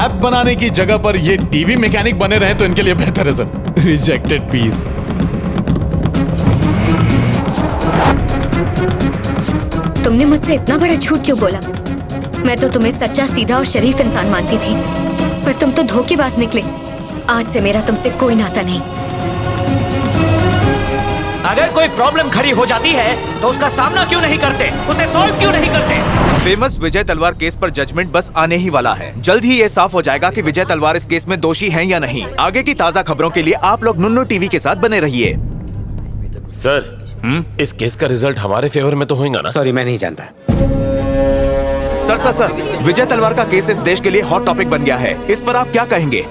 App बनाने की जगह पर ये टीवी मैकेनिक बने रहे तो इनके लिए बेहतर है सर। Rejected piece. तुमने मुझसे इतना बड़ा झूठ क्यों बोला? मैं तो तुम्हें सच्चा, सीधा और शरीफ इंसान मानती थी, पर तुम तो धोखेबाज निकले। आज से मेरा तुमसे कोई नाता नहीं। अगर कोई प्रॉब्लम खड़ी हो जाती है तो उसका सामना क्यों नहीं करते, उसे सॉल्व क्यों नहीं करते? फेमस विजय तलवार केस पर जजमेंट बस आने ही वाला है। जल्द ही ये साफ हो जाएगा कि विजय तलवार इस केस में दोषी हैं या नहीं। आगे की ताज़ा खबरों के लिए आप लोग नुन्नू टीवी के साथ बने रहिए। सर, इस केस का रिजल्ट हमारे फेवर में तो होगा ना? सॉरी, मैं नहीं जानता। सर, विजय तलवार का केस इस देश के लिए हॉट टॉपिक बन गया है। इस पर आप क्या कहेंगे?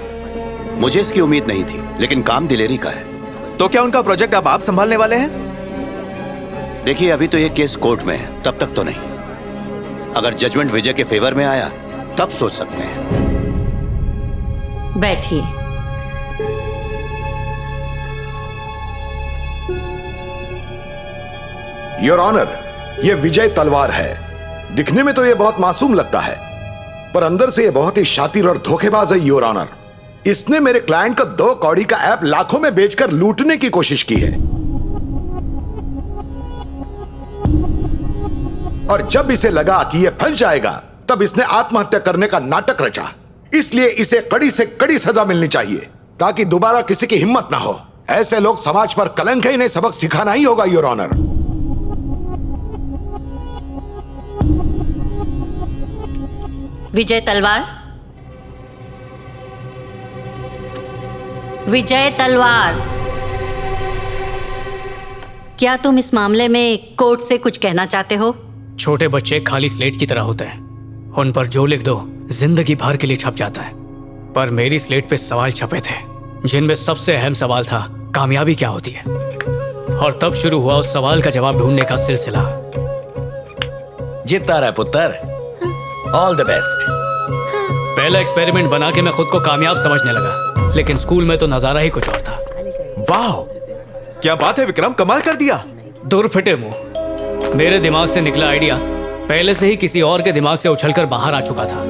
मुझे इसकी उम्मीद नहीं थी, लेकिन काम दिलेरी का है। तो क्या उनका प्रोजेक्ट अब आप संभालने वाले हैं? देखिए, अभी तो ये केस कोर्ट में है, तब तक तो नहीं। अगर जजमेंट विजय के फेवर में आया तब सोच सकते हैं। बैठिए। योर ऑनर, ये विजय तलवार है। दिखने में तो ये बहुत मासूम लगता है, पर अंदर से ये बहुत ही शातिर और धोखेबाज है योर ऑनर। इसने मेरे क्लाइंट का 2 कौड़ी का ऐप लाखों में बेचकर लूटने की कोशिश की है, और जब इसे लगा कि ये फंस जाएगा तब इसने आत्महत्या करने का नाटक रचा। इसलिए इसे कड़ी से कड़ी सजा मिलनी चाहिए ताकि दोबारा किसी की हिम्मत ना हो। ऐसे लोग समाज पर कलंक है, इन्हें सबक सिखाना ही होगा योर ऑनर। विजय तलवार, विजय तलवार, क्या तुम इस मामले में कोर्ट से कुछ कहना चाहते हो? छोटे बच्चे खाली स्लेट की तरह होते हैं, उन पर जो लिख दो जिंदगी भर के लिए छप जाता है। पर मेरी स्लेट पे सवाल छपे थे, जिनमें सबसे अहम सवाल था कामयाबी क्या होती है। और तब शुरू हुआ उस सवाल का जवाब ढूंढने का सिलसिला। जीतता रहा पुत्र, ऑल द बेस्ट। पहला एक्सपेरिमेंट बना के मैं खुद को कामयाब समझने लगा, लेकिन स्कूल में तो नजारा ही कुछ और था। वाह, क्या बात है विक्रम, कमाल कर दिया। दूर फिटे मुंह, मेरे दिमाग से निकला आइडिया पहले से ही किसी और के दिमाग से उछलकर बाहर आ चुका था।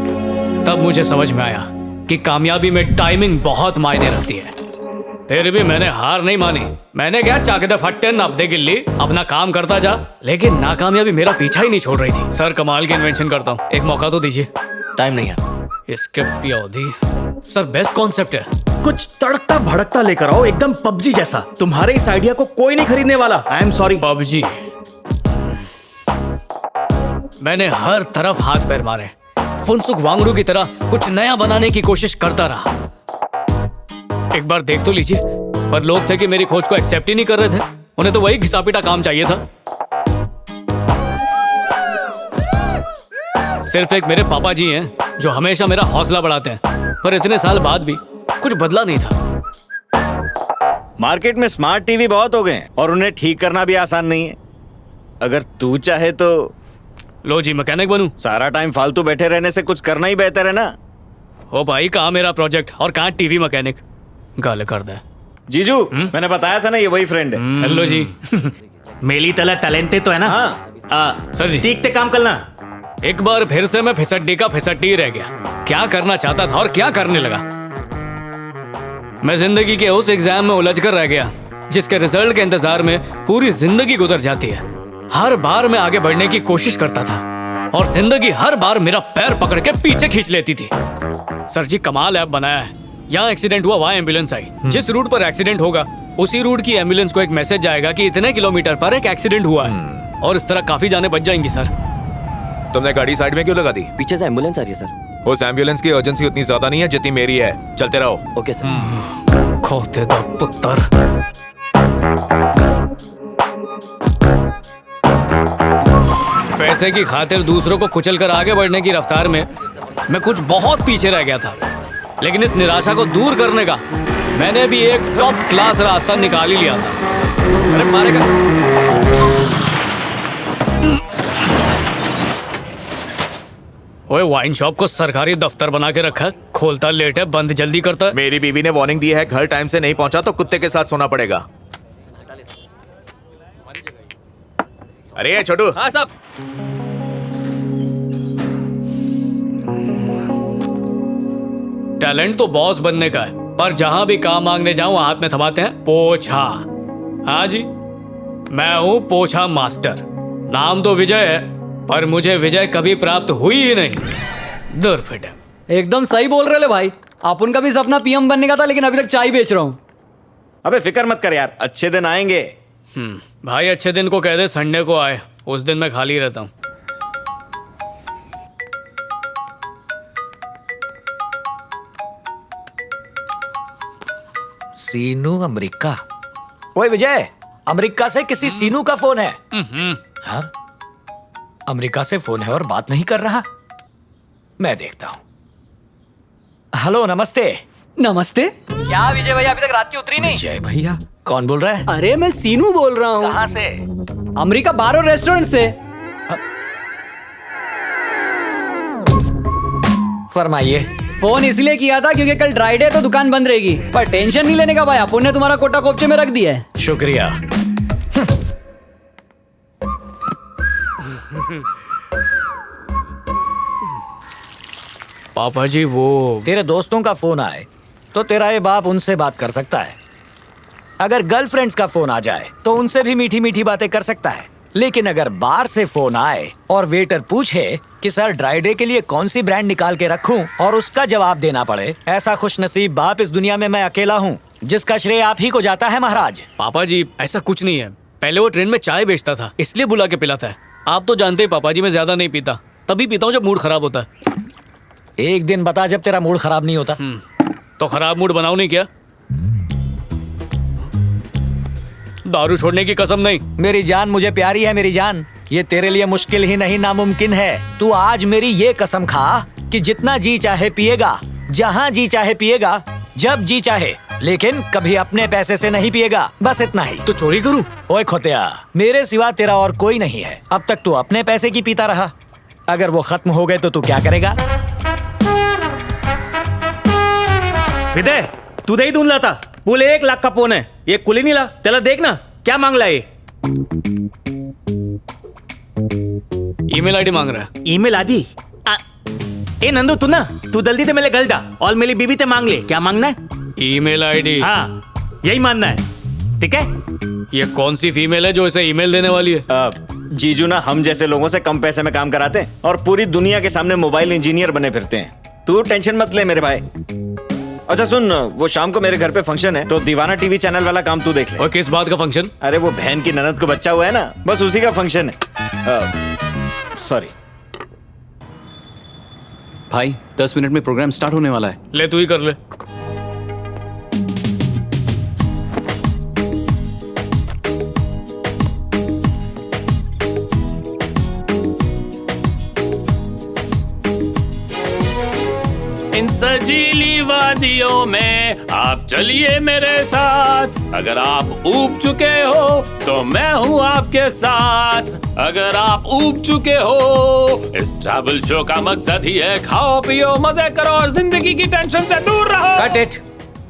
तब मुझे समझ में आया कि कामयाबी में टाइमिंग बहुत मायने रखती है। फिर भी मैंने हार नहीं मानी। मैंने क्या चाकदे फट्टे नब्दे गिल्ली, अपना काम करता जा। लेकिन नाकामयाबी मेरा पीछा ही नहीं छोड़ रही थी। सर, कमाल के इन्वेंशन करता हूँ, एक मौका तो दीजिए। टाइम नहीं है। इसके प्योदी सर, बेस्ट कॉन्सेप्ट है। कुछ तड़कता भड़कता लेकर आओ, एकदम पबजी जैसा। तुम्हारे इस आइडिया को कोई नहीं खरीदने वाला। I am sorry. पबजी, मैंने हर तरफ हाथ पैर मारे, फुनसुक वांगडू की तरह कुछ नया बनाने की कोशिश करता रहा। एक बार देख तो लीजिए, पर लोग थे कि मेरी खोज को एक्सेप्ट ही नहीं कर रहे थे। उन्हें तो वही घिसा पीटा काम चाहिए था। सिर्फ एक मेरे पापा जी हैं जो हमेशा मेरा हौसला बढ़ाते हैं, पर इतने साल बाद भी कुछ बदला नहीं था। मार्केट में स्मार्ट टीवी बहुत हो गए हैं और उन्हें ठीक करना भी आसान नहीं है। अगर तू चाहे तो लो जी, मैकेनिक बनूं। सारा टाइम फालतू बैठे रहने से कुछ करना ही बेहतर है ना। ओ भाई, कहाँ मेरा प्रोजेक्ट और कहाँ टीवी मैकेनिक? गाल कर दे। जीजू, मैंने बताया था ना, ये वही फ्रेंड है। हेलो जी। मेली तला टैलेंटेड तो है ना। हाँ सर जी। ठीक से काम करना। एक बार फिर से मैं फिसड्डी का फिसड्डी रह गया। क्या करना चाहता था और क्या करने लगा। मैं जिंदगी के उस एग्जाम में उलझ कर रह गया जिसके रिजल्ट के इंतजार में पूरी जिंदगी गुजर जाती है। हर बार मैं आगे बढ़ने की कोशिश करता था और जिंदगी हर बार मेरा पैर पकड़ के पीछे खींच लेती थी। सर जी, कमाल ऐप बनाया है। यहाँ एक्सीडेंट हुआ, वहाँ एम्बुलेंस आई। जिस रूट पर एक्सीडेंट होगा उसी रूट की एम्बुलेंस को एक मैसेज जाएगा कि इतने किलोमीटर पर एक एक्सीडेंट हुआ है, और इस तरह काफी जाने बच जाएंगी। सर, तुमने गाड़ी साइड में क्यों लगा दी? पीछे से एम्बुलेंस आ रही है सर। उस एम्बुलेंस की अर्जेंसी उतनी ज्यादा नहीं है जितनी मेरी है। चलते रहो। Okay sir. खोते दो पुत्र। पैसे की खातिर दूसरों को कुचल कर आगे बढ़ने की रफ्तार में मैं कुछ बहुत पीछे रह गया था। लेकिन इस निराशा को दूर करने का मैंने भी एक टॉप क्लास रास्ता निकाल ही लिया था। अरे मारेगा। ओए, वाइन शॉप को सरकारी दफ्तर बना के रखा, खोलता लेट है, बंद जल्दी करता है। मेरी बीवी ने वार्निंग दी है, घर टाइम से नहीं पहुंचा तो कुत्ते के साथ सोना पड़ेगा। अरे छोटू। हाँ साहब। टैलेंट तो बॉस बनने का है, पर जहां भी काम मांगने जाऊं हाथ में थमाते हैं पोछा। हाँ जी, मैं हूं पोछा मास्टर। नाम तो विजय है, पर मुझे विजय कभी प्राप्त हुई ही नहीं। दूर फिटे। एकदम सही बोल रहे ले भाई। अपन का भी सपना पीएम बनने का था, लेकिन अभी तक चाय बेच रहा हूँ। अबे फिक्र मत कर यार, अच्छे दिन आएंगे। भाई अच्छे दिन को कह दे संडे को आए, उस दिन मैं खाली रहता हूँ। सीनू अमेरिका। ओए विजय, अमेरिका से किसी सीनू का फोन है। हाँ? अमेरिका से फोन है और बात नहीं कर रहा। मैं देखता हूं। हेलो, नमस्ते। नमस्ते। क्या विजय भैया अभी तक रात की उतरी नहीं? विजय भैया, कौन बोल रहा है? अरे मैं सीनू बोल रहा हूँ। कहाँ से? अमेरिका बार और रेस्टोरेंट से। फरमाइए। फोन इसलिए किया था क्योंकि कल ड्राई डे तो दुकान बंद रहेगी, पर टेंशन नहीं लेने का भाई, अपन ने तुम्हारा कोटा कोपचे में रख दिया है। शुक्रिया। पापा जी वो तेरे दोस्तों का फोन आए तो तेरा ये बाप उनसे बात कर सकता है। अगर गर्लफ्रेंड्स का फोन आ जाए तो उनसे भी मीठी मीठी बातें कर सकता है। लेकिन अगर बार से फोन आए और वेटर पूछे कि सर ड्राई डे के लिए कौन सी ब्रांड निकाल के रखूं और उसका जवाब देना पड़े, ऐसा खुशनसीब बाप इस दुनिया में मैं अकेला हूं, जिसका श्रेय आप ही को जाता है महाराज। पापा जी ऐसा कुछ नहीं है। पहले वो ट्रेन में चाय बेचता था, इसलिए बुला के पिलाता है। आप तो जानते ही पापा जी, मैं ज्यादा नहीं पीता, तभी पीता हूँ जब मूड खराब होता है। एक दिन बता जब तेरा मूड खराब नहीं होता। तो खराब मूड बनाओ नहीं क्या? दारू छोड़ने की कसम नहीं। मेरी जान मुझे प्यारी है, मेरी जान। ये तेरे लिए मुश्किल ही नहीं नामुमकिन है। तू आज मेरी ये कसम खा कि जितना जी चाहे पिएगा, जहाँ जी चाहे पिएगा, जब जी चाहे, लेकिन कभी अपने पैसे से नहीं पिएगा। बस इतना ही। तो चोरी करूं? ओए खोतिया, मेरे सिवा तेरा और कोई नहीं है। अब तक तू अपने पैसे की पीता रहा, अगर वो खत्म हो गए तो तू क्या करेगा? विजय, तू दही धुंधला था। बोले 1 लाख का फोन है, ये कुली नहीं ला। तेला देख ना क्या मांग ला ये। ईमेल आईडी मांग रहा है। ईमेल आदि? ए नंदू, तू जल्दी से मेरे गल दा और मेरी बीबी ते मांग ले। क्या मांगना है? Email ID. हाँ, यही मानना है, ठीक है? ये कौन सी फीमेल है जो इसे ईमेल देने वाली है? जीजू ना हम जैसे लोगों से कम पैसे में काम कराते हैं और पूरी दुनिया के सामने मोबाइल इंजीनियर बने फिरते हैं। तू टेंशन मत ले मेरे भाई। अच्छा सुन, वो शाम को मेरे घर पे फंक्शन है, तो दीवाना टीवी चैनल वाला काम तू देख ले। और किस बात का फंक्शन? अरे वो बहन की ननद को बच्चा हुआ है ना, बस उसी का फंक्शन है। सॉरी भाई, 10 मिनट में प्रोग्राम स्टार्ट होने वाला है। ले तू ही कर ले। इन सजीली वादियों में आप चलिए मेरे साथ। अगर आप ऊब चुके हो तो मैं हूँ आपके साथ। अगर आप ऊब चुके हो, इस ट्रैवल शो का मकसद ही है खाओ पियो मजे करो और जिंदगी की टेंशन से दूर रहो। Cut it.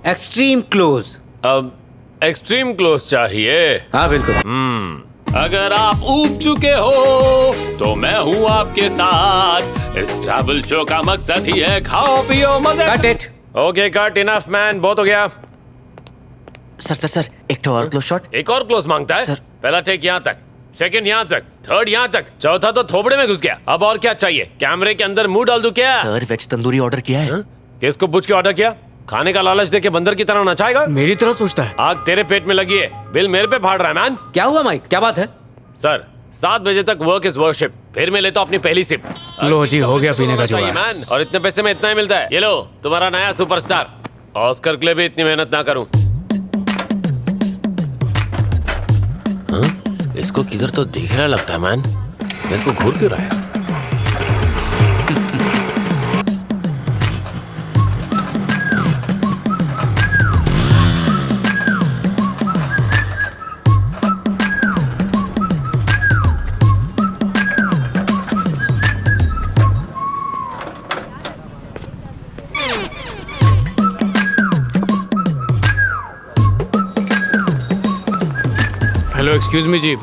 Extreme close. अब एक्सट्रीम क्लोज चाहिए? हाँ बिल्कुल। अगर आप ऊब चुके हो तो मैं हूँ आपके साथ। इस ट्रैवल शो का मकसद ही है खाओ पियो मजे। Cut it. Okay cut, enough man, बहुत हो गया। सर एक तो और क्लोज शॉट। एक और क्लोज मांगता है? सर। पहला टेक यहाँ तक, सेकंड यहाँ तक, थर्ड यहाँ तक, चौथा तो थोबड़े में घुस गया। अब और क्या चाहिए? कैमरे के अंदर मुंह डाल दूं क्या? सर वेज तंदूरी ऑर्डर किया है। किसको पूछ के ऑर्डर किया? खाने का लालच देके बंदर की तरह नचाएगा? मेरी तरह सोचता है। आग तेरे पेट में लगी है, बिल मेरे पे फाड़ रहा है मैन। क्या हुआ माइक, क्या बात है? सर 7 बजे तक वर्क इज वर्शिप, फिर मैं लेता हूँ अपनी पहली सिप। लो जी, हो गया पीने का जुगाड़। मैन, और इतने पैसे में इतना ही मिलता है। ये लो तुम्हारा नया सुपरस्टार। ऑस्कर के लिए भी इतनी मेहनत ना करूं। इसको किधर तो दिख रहा लगता है मैन, मेरे को घूर क्यों रहा है? हेलो, एक्सक्यूज मी जी,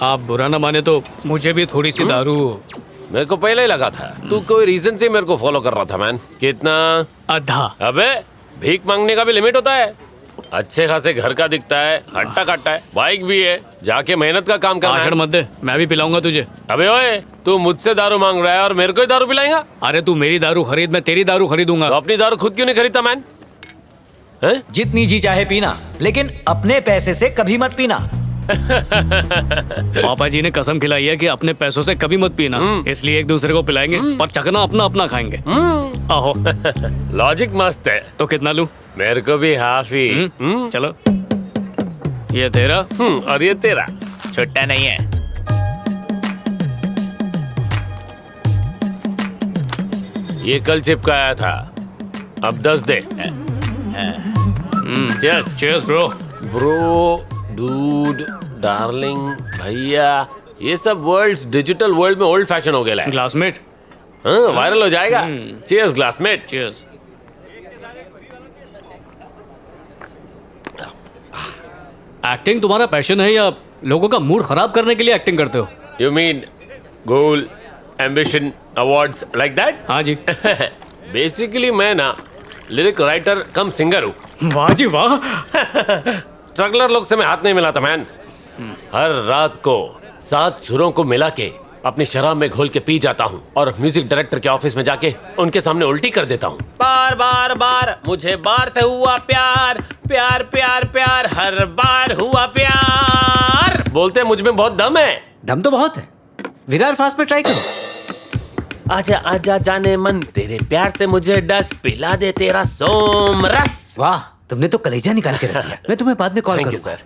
आप बुरा ना माने तो मुझे भी थोड़ी सी दारू। मेरे को पहले ही लगा था तू कोई रीजन से मेरे को फॉलो कर रहा था मैन। कितना? आधा। अबे भीख मांगने का भी लिमिट होता है। अच्छे खासे घर का दिखता है, हट्टा कट्टा है, बाइक भी है, जाके मेहनत का काम करना भाषण मत दे, मैं भी पिलाऊंगा तुझे। अबे ओए, तू मुझसे दारू मांग रहा है और मेरे को ही दारू पिलाएगा? अरे तू मेरी दारू खरीद, मैं तेरी दारू खरीदूंगा। तो अपनी दारू खुद क्यों नहीं खरीदता मैन? जितनी जी चाहे पीना, लेकिन अपने पैसे से कभी मत पीना। पापा जी ने कसम खिलाई है कि अपने पैसों से कभी मत पीना, इसलिए एक दूसरे को पिलाएंगे पर चखना अपना अपना खाएंगे। आहो। लॉजिक मस्त है। तो कितना लूं? मेरे को भी हाफ ही। चलो, ये तेरा और ये तेरा। छुट्टा नहीं है। ये कल चिपकाया था, अब 10 दे। Cheers. Cheers bro. Bro, dude, darling, भैया, ये सब वर्ड्स डिजिटल वर्ल्ड में ओल्ड फैशन हो गया है। क्लासमेट। हाँ, वायरल हो जाएगा। Cheers classmate. चीयर्स। एक्टिंग तुम्हारा पैशन है या लोगों का मूड खराब करने के लिए एक्टिंग करते हो? You mean goal, ambition, awards like that? हाँ जी। बेसिकली मैं ना लिरिक राइटर कम सिंगर हूँ। वाह जी वाह। स्ट्रगलर लोग से मैं हाथ नहीं मिलाता मैन। हर रात को 7 सुरों को मिला के अपनी शराब में घोल के पी जाता हूँ और म्यूजिक डायरेक्टर के ऑफिस में जाके उनके सामने उल्टी कर देता हूँ। बार बार बार मुझे बार से हुआ प्यार, प्यार प्यार प्यार, हर बार हुआ प्यार। बोलते हैं मुझ में बहुत दम है। दम तो बहुत है। विरार फास्ट में ट्राई करो। आजा आजा जाने मन, तेरे प्यार से मुझे डस, पिला दे तेरा सोम रस। वाह, तुमने तो कलेजा निकाल के रख दिया। मैं तुम्हें बाद में कॉल करूंगा।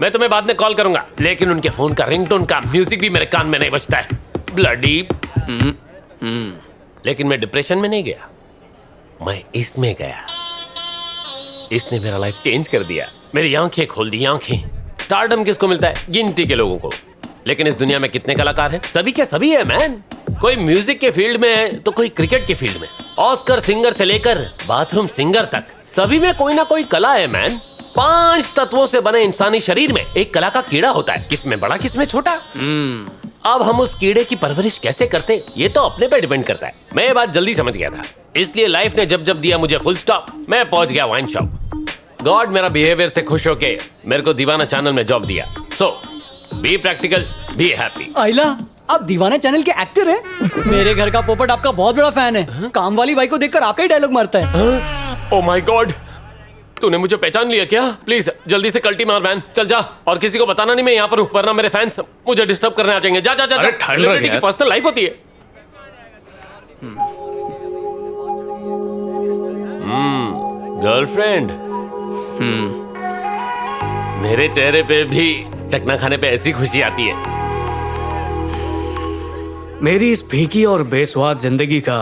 मैं तुम्हें बाद में कॉल करूंगा, लेकिन उनके फोन का रिंगटोन का म्यूजिक भी मेरे कान में नहीं बजता है। ब्लडी। लेकिन मैं डिप्रेशन में नहीं गया, मैं इसमें गया। इसने मेरा लाइफ चेंज कर दिया, मेरी आंखें खोल दी। आंखें। स्टारडम किसको मिलता है? गिनती के लोगों को। लेकिन इस दुनिया में कितने कलाकार हैं? सभी के सभी है मैन। कोई म्यूजिक के फील्ड में है तो कोई क्रिकेट के फील्ड में। ऑस्कर सिंगर से लेकर बाथरूम सिंगर तक सभी में कोई ना कोई कला है मैन। 5 तत्वों से बने इंसानी शरीर में एक कला का कीड़ा होता है, किसमें बड़ा किसमें छोटा। अब हम उस कीड़े की परवरिश कैसे करते, ये तो अपने पे डिपेंड करता है। मैं ये बात जल्दी समझ गया था, इसलिए लाइफ ने जब जब दिया मुझे फुल स्टॉप, मैं पहुंच गया वाइन शॉप। गॉड मेरा बिहेवियर से खुश होके मेरे को दीवाना चैनल में जॉब दिया। सो बी प्रैक्टिकल, बी हैप्पी। आइला, आप दीवाना चैनल के एक्टर हैं? मेरे घर का पोपट आपका बहुत बड़ा फैन है। काम वाली बाई को देखकर आपका ही डायलॉग मारता है। ओह माय गॉड, तूने मुझे पहचान लिया क्या? प्लीज जल्दी से कल्टी मार मैन, चल जा। और किसी को बताना नहीं मैं यहाँ पर हूँ, वरना मेरे फैंस मुझे डिस्टर्ब करने आ जाएंगे। जा जा जा। सेलिब्रिटी की पर्सनल लाइफ होती है। गर्लफ्रेंड। मेरे चेहरे पे भी चकना खाने पे ऐसी खुशी आती है। मेरी इस फीकी और बेस्वाद जिंदगी का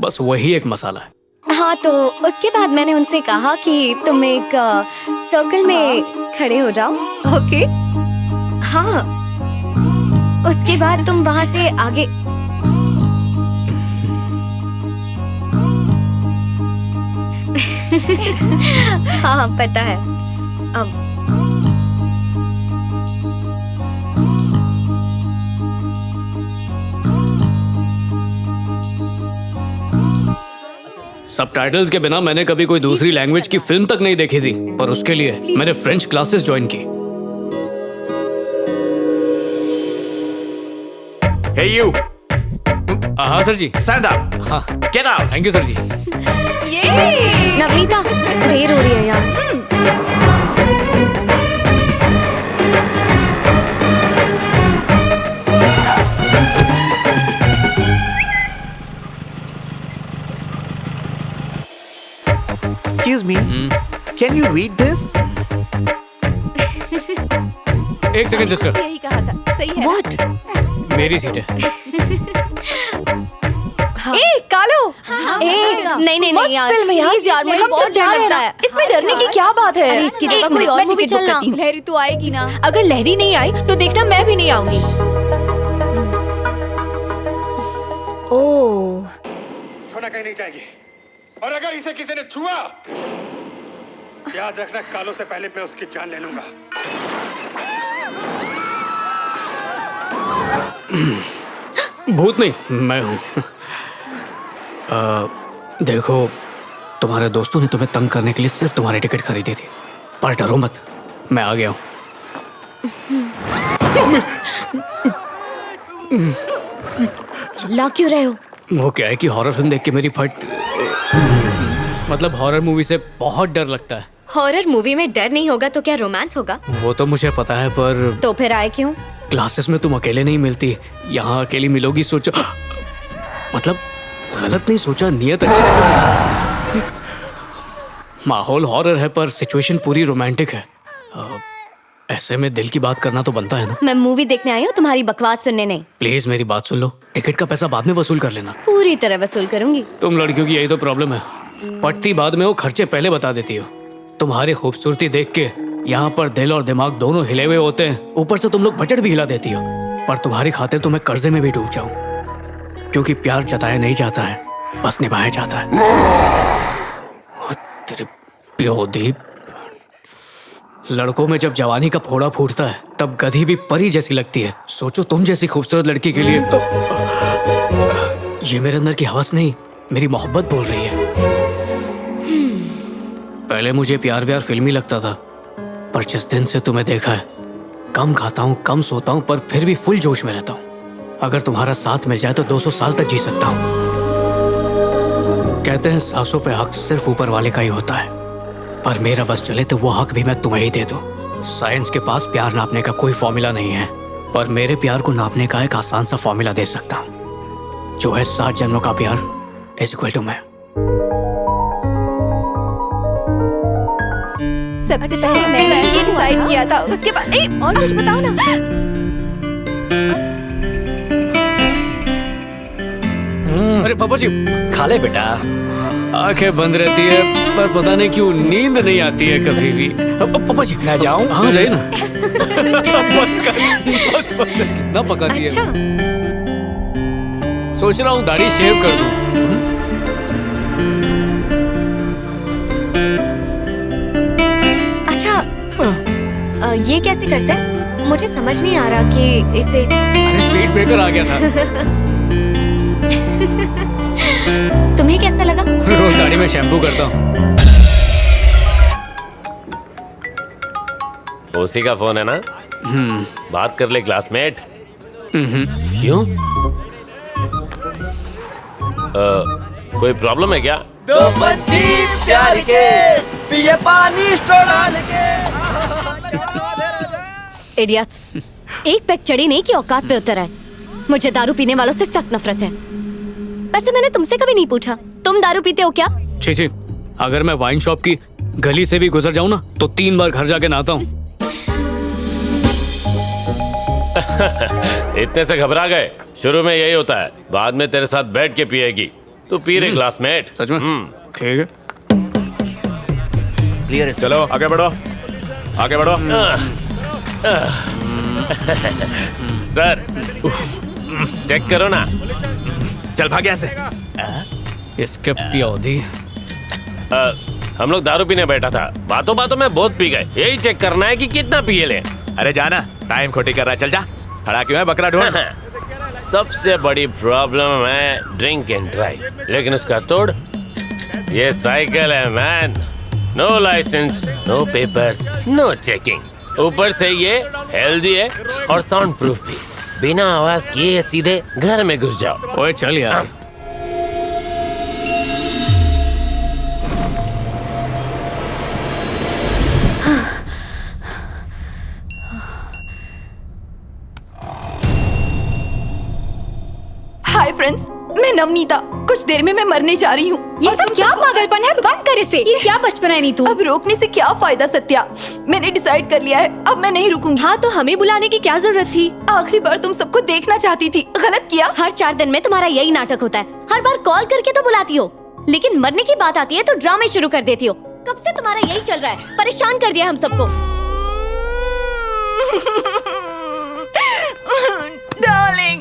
बस वही एक मसाला है। हाँ, तो उसके बाद मैंने उनसे कहा कि तुम एक सर्कल में खड़े हो जाओ। ओके? हाँ, उसके बाद तुम वहां से आगे। हाँ पता है। अब सबटाइटल्स के बिना मैंने कभी कोई दूसरी लैंग्वेज की फिल्म तक नहीं देखी थी, पर उसके लिए मैंने फ्रेंच क्लासेस ज्वाइन की। Hey you! हाँ सर जी। Stand up! हाँ। Get out! Thank you sir ji. Navneeta, देर हो रही है यार। Excuse me. Can you read this? एक सेकंड सिस्टर। यही कहा था, सही है। What? मेरी सीट है। ए कालो। नहीं यार, प्लीज यार, मुझे बहुत डर लगता है। इसमें डरने की क्या बात है? अरे इसकी जगह कोई और मूवी चलना। लहरी तो आएगी ना? अगर लहरी नहीं आई तो देखना मैं भी नहीं आऊंगी। ओह, छोना कहीं नहीं जाएगी, और अगर इसे किसी ने छुआ, याद रखना कालो से पहले मैं उसकी जान ले लूंगा। भूत नहीं, मैं हूँ। देखो, तुम्हारे दोस्तों ने तुम्हें तंग करने के लिए सिर्फ तुम्हारी टिकट खरीदी थी, पर डरो मत, मैं आ गया हूँ। चिल्ला क्यों रहे हो? वो क्या है कि हॉरर फिल्म देख के मेरी फट मतलब हॉरर मूवी से बहुत डर लगता है। हॉरर मूवी में डर नहीं होगा तो क्या रोमांस होगा? वो तो मुझे पता है, पर तो फिर आए क्यों? क्लासेस में तुम अकेले नहीं मिलती, यहाँ अकेली मिलोगी सोचा, मतलब गलत नहीं सोचा, नियत अच्छी है। माहौल हॉरर है पर सिचुएशन पूरी रोमांटिक है। ऐसे में दिल की बात करना तो बनता है ना। मैं मूवी देखने आई हूँ, तुम्हारी बकवास सुनने नहीं। प्लीज मेरी बात सुन लो, टिकट का पैसा बाद में वसूल कर लेना। पूरी तरह वसूल करूंगी। तुम लड़कियों की यही तो प्रॉब्लम है, पटती बाद में वो खर्चे पहले बता देती हो। तुम्हारी खूबसूरती देख के यहाँ पर दिल और दिमाग दोनों हिले हुए होते हैं, ऊपर से तुम लोग बजट भी हिला देती हो। पर तुम्हारी खातिर तो मैं कर्जे में भी डूब जाऊं, क्योंकि प्यार जताया नहीं जाता है, बस निभाया जाता है। तेरे प्योदीप, लड़कों में जब जवानी का फोड़ा फूटता है तब गधी भी परी जैसी लगती है। सोचो तुम जैसी खूबसूरत लड़की के लिए ये मेरे अंदर की हवस नहीं, मेरी मोहब्बत बोल रही है। पहले मुझे प्यार व्यार फिल्मी लगता था, पर जिस दिन से तुम्हें देखा है, कम खाता हूँ, कम सोता हूँ, पर फिर भी फुल जोश में रहता हूँ। अगर तुम्हारा साथ मिल जाए तो 200 साल तक जी सकता हूँ। कहते हैं सांसों पे हक सिर्फ ऊपर वाले का ही होता है, पर मेरा बस चले तो वो हक भी मैं तुम्हें ही दे दूं। साइंस के पास प्यार नापने का कोई फॉर्मूला नहीं है, पर मेरे प्यार को नापने का एक आसान सा फॉर्मूला दे सकता हूँ, जो है 7 जन्मों का प्यार इज इक्वल टू मैं। सबसे पहले मैंने ये डिसाइड किया था, उसके बाद और कुछ बताओ ना। अरे पापा जी, खा ले बेटा। आंखें बंद रहती है पर पता नहीं क्यों नींद नहीं आती है कभी भी। पापा जी मैं जाऊं? हाँ जाइए ना। बस कितना पकाती है। अच्छा। सोच रहा हूँ दाढ़ी शेव कर दूं। अच्छा, ये कैसे करते हैं? मुझे समझ नहीं आ रहा कि इसे। अरे स्पीड ब्रेकर आ गया था। तुम्हें कैसा लगा? रोज दाढ़ी में शैम्पू करता हूँ। उसी का फोन है ना? बात कर ले क्लासमेट। क्यों? कोई प्रॉब्लम है क्या? 2 बच्ची प्यार के पिए पानी स्ट्रॉ डाल के। इडियट्स, एक पैक चढ़ी नहीं कि औकात पे उतर आए। मुझे दारू पीने वालों से सख्त नफरत है। वैसे मैंने तुमसे कभी नहीं पूछा, तुम दारू पीते हो क्या? छी, अगर मैं वाइन शॉप की गली से भी गुजर जाऊं ना तो 3 बार घर जाके नहाता हूँ। इतने से घबरा गए? शुरू में यही होता है, बाद में तेरे साथ बैठ के पिएगी। तू पी रे क्लासमेट। सच में? ठीक है, क्लियर है। चलो आगे बढ़ो, आगे बढ़ो। सर चेक करो ना। चल भाग यहाँ से। इसके प्योदी। हम लोग दारू पीने बैठा था, बातों बातों में बहुत पी गए। यही चेक करना है कि कितना पिए ले। अरे जाना, टाइम खोटी कर रहा है, चल जा। खड़ा क्यों है, बकरा ढूंढ। सबसे बड़ी प्रॉब्लम है ड्रिंक एंड ड्राइव, लेकिन उसका तोड़ ये साइकिल है man. No license, no papers, no checking. ऊपर से ये हेल्दी है और साउंड प्रूफ भी। बिना आवाज किए सीधे घर में घुस जाओ। ओए चल यार। हाय फ्रेंड्स, मैं नवनीता। कुछ देर में मैं मरने जा रही हूँ। ये सब क्या पागलपन है? बंद कर इसे। ये क्या बचपन है? नहीं तू अब रोकने से क्या फायदा सत्या। मैंने डिसाइड कर लिया है, अब मैं नहीं रुकूंगी। हाँ तो हमें बुलाने की क्या जरूरत थी? आखिरी बार तुम सबको देखना चाहती थी, गलत किया। हर 4 दिन में तुम्हारा यही नाटक होता है। हर बार कॉल करके तो बुलाती हो, लेकिन मरने की बात आती है तो ड्रामे शुरू कर देती हो। कब से तुम्हारा यही चल रहा है? परेशान कर दिया हम सबको। डार्लिंग,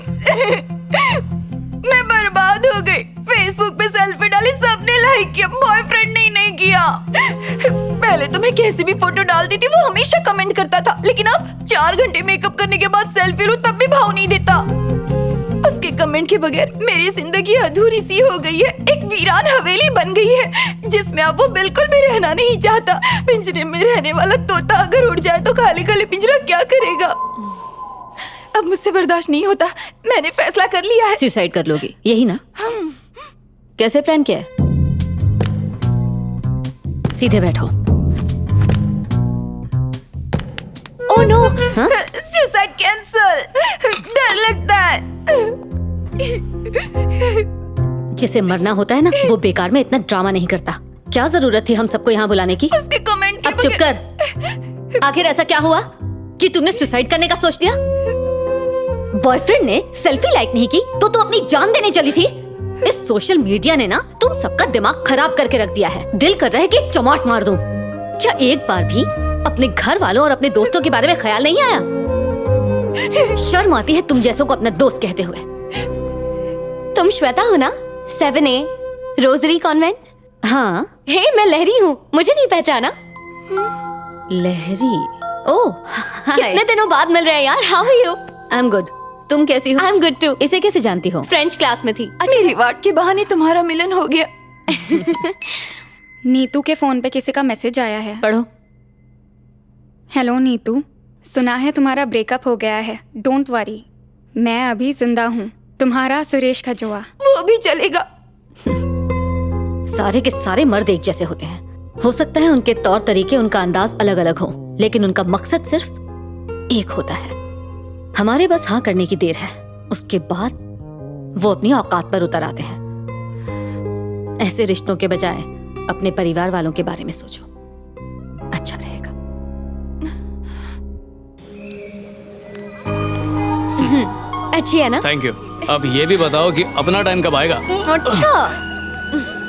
मैं बर्बाद हो गई। फेसबुक पे सेल्फी डाली, सबने लाइक किया, बॉयफ्रेंड ने नहीं किया। पहले तो मैं कैसी भी फोटो डालती थी वो हमेशा कमेंट करता था, लेकिन अब 4 घंटे मेकअप करने के बाद सेल्फी लूं तब भी भाव नहीं देता। उसके कमेंट कमेंट के बगैर मेरी जिंदगी अधूरी सी हो गई है, एक वीरान हवेली बन गई है जिसमें अब वो बिल्कुल भी रहना नहीं चाहता। पिंजरे में रहने वाला तोता अगर उड़ जाए तो खाली खाली पिंजरा क्या करेगा? अब मुझसे बर्दाश्त नहीं होता, मैंने फैसला कर लिया है। सुसाइड कर लोगी, यही ना? कैसे प्लान किया है? सीधे बैठो। ओह नो, सुसाइड कैंसल, डर लगता है। जिसे मरना होता है ना, वो बेकार में इतना ड्रामा नहीं करता। क्या जरूरत थी हम सबको यहाँ बुलाने की? उसके कमेंट अब चुप कर। आखिर ऐसा क्या हुआ कि तुमने सुसाइड करने का सोच लिया? बॉयफ्रेंड ने सेल्फी लाइक नहीं की तो तू अपनी जान देने चली थी। इस सोशल मीडिया ने ना तुम सबका दिमाग खराब करके रख दिया है। दिल कर रहा है कि एक चमाट मार दूं। क्या एक बार भी अपने घर वालों और अपने दोस्तों के बारे में ख्याल नहीं आया? शर्म आती है तुम जैसों को अपना दोस्त कहते हुए। तुम श्वेता हो ना? 7A rosary convent? हाँ। हे, मैं लहरी हूँ, मुझे नहीं पहचाना? लहरी? ओह, कितने दिनों बाद मिल रहे हैं यार। How are you? I am good. तुम कैसी हो? I am good too. इसे कैसे जानती हो? फ्रेंच क्लास में थी। मेरी वार्ड के बहाने तुम्हारा मिलन हो गया। नीतू के फोन पे किसी का मैसेज आया है। पढ़ो। हेलो नीतू, सुना है तुम्हारा ब्रेकअप हो गया है। डोंट वरी, मैं अभी जिंदा हूँ। तुम्हारा सुरेश खजोआ। वो भी चलेगा। सारे के सारे मर्द एक जैसे होते हैं। हो सकता है उनके तौर तरीके, उनका अंदाज अलग अलग हो, लेकिन उनका मकसद सिर्फ एक होता है। हमारे बस हाँ करने की देर है, उसके बाद वो अपनी औकात पर उतर आते हैं। ऐसे रिश्तों के बजाय अपने परिवार वालों के बारे में सोचो, अच्छा रहेगा। अच्छी है ना? Thank you. अब ये भी बताओ कि अपना टाइम कब आएगा? अच्छा,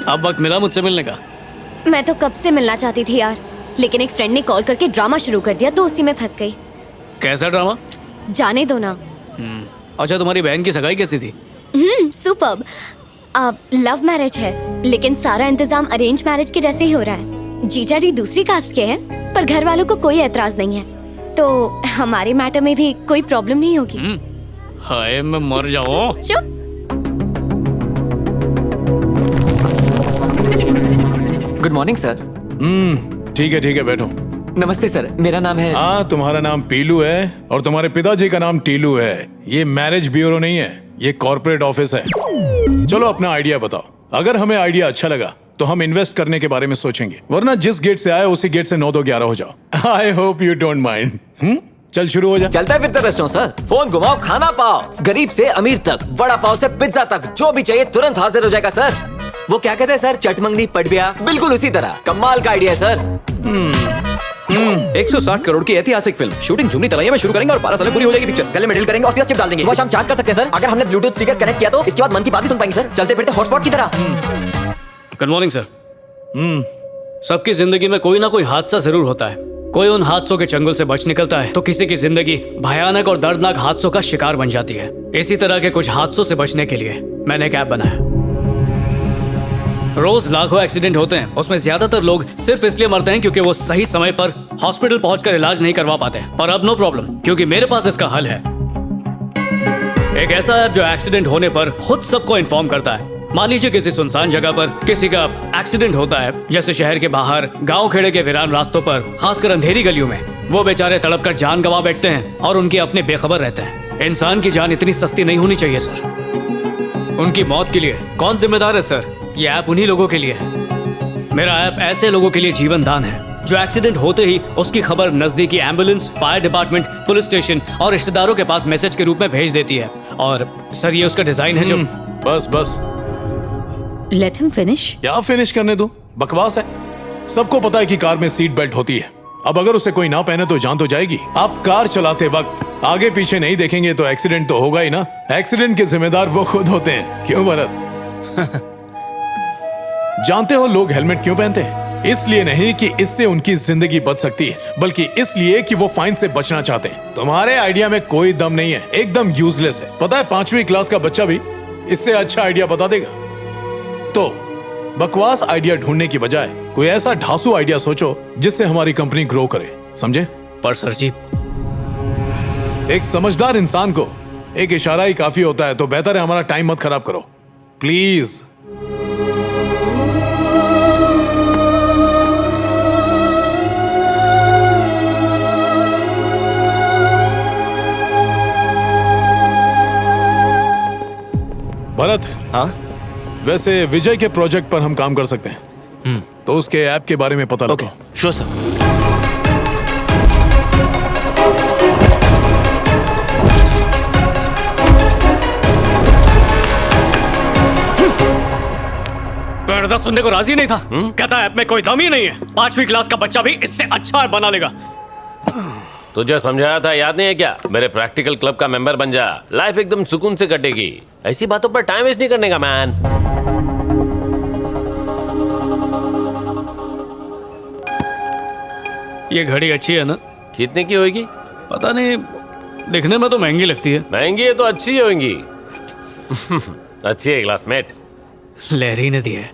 अब वक्त मिला मुझसे मिलने का? मैं तो कब से मिलना चाहती थी यार, लेकिन एक फ्रेंड ने कॉल करके ड्रामा शुरू कर दिया तो उसी में फंस गई। कैसा ड्रामा? जाने दो ना। अच्छा, तुम्हारी बहन की सगाई कैसी थी? सुपर्ब। अब लव मैरिज है, लेकिन सारा इंतजाम अरेंज मैरिज के जैसे ही हो रहा है। जीजा जी दूसरी कास्ट के हैं, पर घर वालों को कोई एतराज नहीं है, तो हमारे मैटर में भी कोई प्रॉब्लम नहीं होगी। हाय, मैं मर जाऊं। चुप। Good morning sir. ठीक है बैठो। नमस्ते सर, मेरा नाम है। हाँ, तुम्हारा नाम पीलू है और तुम्हारे पिताजी का नाम टीलू है। ये मैरिज ब्यूरो नहीं है, ये कॉर्पोरेट ऑफिस है। चलो अपना आइडिया बताओ। अगर हमें आइडिया अच्छा लगा तो हम इन्वेस्ट करने के बारे में सोचेंगे, वरना जिस गेट से आए उसी गेट से 9 2 11 हो जाओ। I hope you don't mind. चल शुरू हो जा। चलता है फिरता रेस्टोरेंट सर। फोन घुमाओ, खाना पाओ, गरीब से अमीर तक, वड़ा पाव से पिज्जा तक, जो भी चाहिए तुरंत हाजिर हो जाएगा सर। वो क्या कहते हैं सर, चटमंगनी पटबिया, बिल्कुल उसी तरह। कमाल का आइडिया है सर। 160 करोड़ की ऐतिहासिक फिल्म शूटिंग झुमरी तलैया में शुरू करेंगे और 12 साल में पूरी हो जाएगी पिक्चर। गले में ड्रिल करेंगे और सीधा चिप डाल देंगे। सुबह शाम चार्ज कर सकते हैं सर। अगर हमने ब्लूटूथ स्पीकर कनेक्ट किया तो इसके बाद मन की बात भी सुन पाएंगे सर, चलते फिरते हॉटस्पॉट की तरह। Good morning sir. सबकी जिंदगी में कोई ना कोई हादसा जरूर होता है। कोई उन हादसों के चंगुल से बच निकलता है तो किसी की जिंदगी भयानक और दर्दनाक हादसों का शिकार बन जाती है। इसी तरह के कुछ हादसों से बचने के लिए मैंने एक ऐप बनाया। रोज लाखों एक्सीडेंट होते हैं, उसमें ज्यादातर लोग सिर्फ इसलिए मरते हैं क्योंकि वो सही समय पर हॉस्पिटल पहुंचकर इलाज नहीं करवा पाते। पर अब नो प्रॉब्लम, क्योंकि मेरे पास इसका हल है। एक ऐसा ऐप जो एक्सीडेंट होने पर खुद सबको इन्फॉर्म करता है। मान लीजिए किसी सुनसान जगह पर किसी का एक्सीडेंट होता है, जैसे शहर के बाहर, गांव खेड़े के वीरान रास्तों पर, खासकर अंधेरी गलियों में। वो बेचारे तड़प कर जान गंवा बैठते हैं और उनके अपने बेखबर रहते हैं। इंसान की जान इतनी सस्ती नहीं होनी चाहिए सर। उनकी मौत के लिए कौन जिम्मेदार है सर? ये ऐप उन्हीं लोगों के लिए है। मेरा ऐप ऐसे लोगों के लिए जीवन दान है जो एक्सीडेंट होते ही उसकी खबर नजदीकी ambulance, fire department, police station और रिश्तेदारों के पास मैसेज के रूप में भेज देती है। और सर ये उसका डिजाइन है जो बस लेट हिम फिनिश। क्या फिनिश करने दो, बकवास है। सबको पता है कि कार में सीट बेल्ट होती है। अब अगर उसे कोई ना पहने तो जान तो जाएगी। आप कार चलाते वक्त आगे पीछे नहीं देखेंगे तो एक्सीडेंट तो होगा ही ना। एक्सीडेंट के जिम्मेदार वो खुद होते हैं, क्यों भरत? जानते हो लोग हेलमेट क्यों पहनते हैं? इसलिए नहीं कि इससे उनकी जिंदगी बच सकती है, बल्कि इसलिए कि वो फाइन से बचना चाहते हैं। तुम्हारे आइडिया में कोई दम नहीं है, एकदम यूजलेस है। पता है 5वीं क्लास का बच्चा भी इससे अच्छा आइडिया बता देगा। तो बकवास आइडिया ढूंढने की बजाय कोई ऐसा ढासू आइडिया सोचो जिससे हमारी कंपनी ग्रो करे, समझे? पर सर जी, एक समझदार इंसान को एक इशारा ही काफी होता है, तो बेहतर है हमारा टाइम मत खराब करो प्लीज। भरत। हाँ? वैसे विजय के प्रोजेक्ट पर हम काम कर सकते हैं, तो उसके ऐप के बारे में पता लगाओ। Sure sir. पर्दा सुनने को राजी नहीं था। कहता ऐप में कोई दम ही नहीं है, 5वीं क्लास का बच्चा भी इससे अच्छा बना लेगा। तुझे समझाया था, याद नहीं है क्या? मेरे प्रैक्टिकल क्लब का मेंबर बन जा, लाइफ एकदम सुकून से कटेगी। ऐसी बातों पर टाइम वेस्ट नहीं करने का मैन। ये घड़ी अच्छी है ना? कितने की होगी? पता नहीं, दिखने में तो महंगी लगती है। महंगी है तो अच्छी होगी। अच्छी है क्लासमेट। लहरी ने दी है।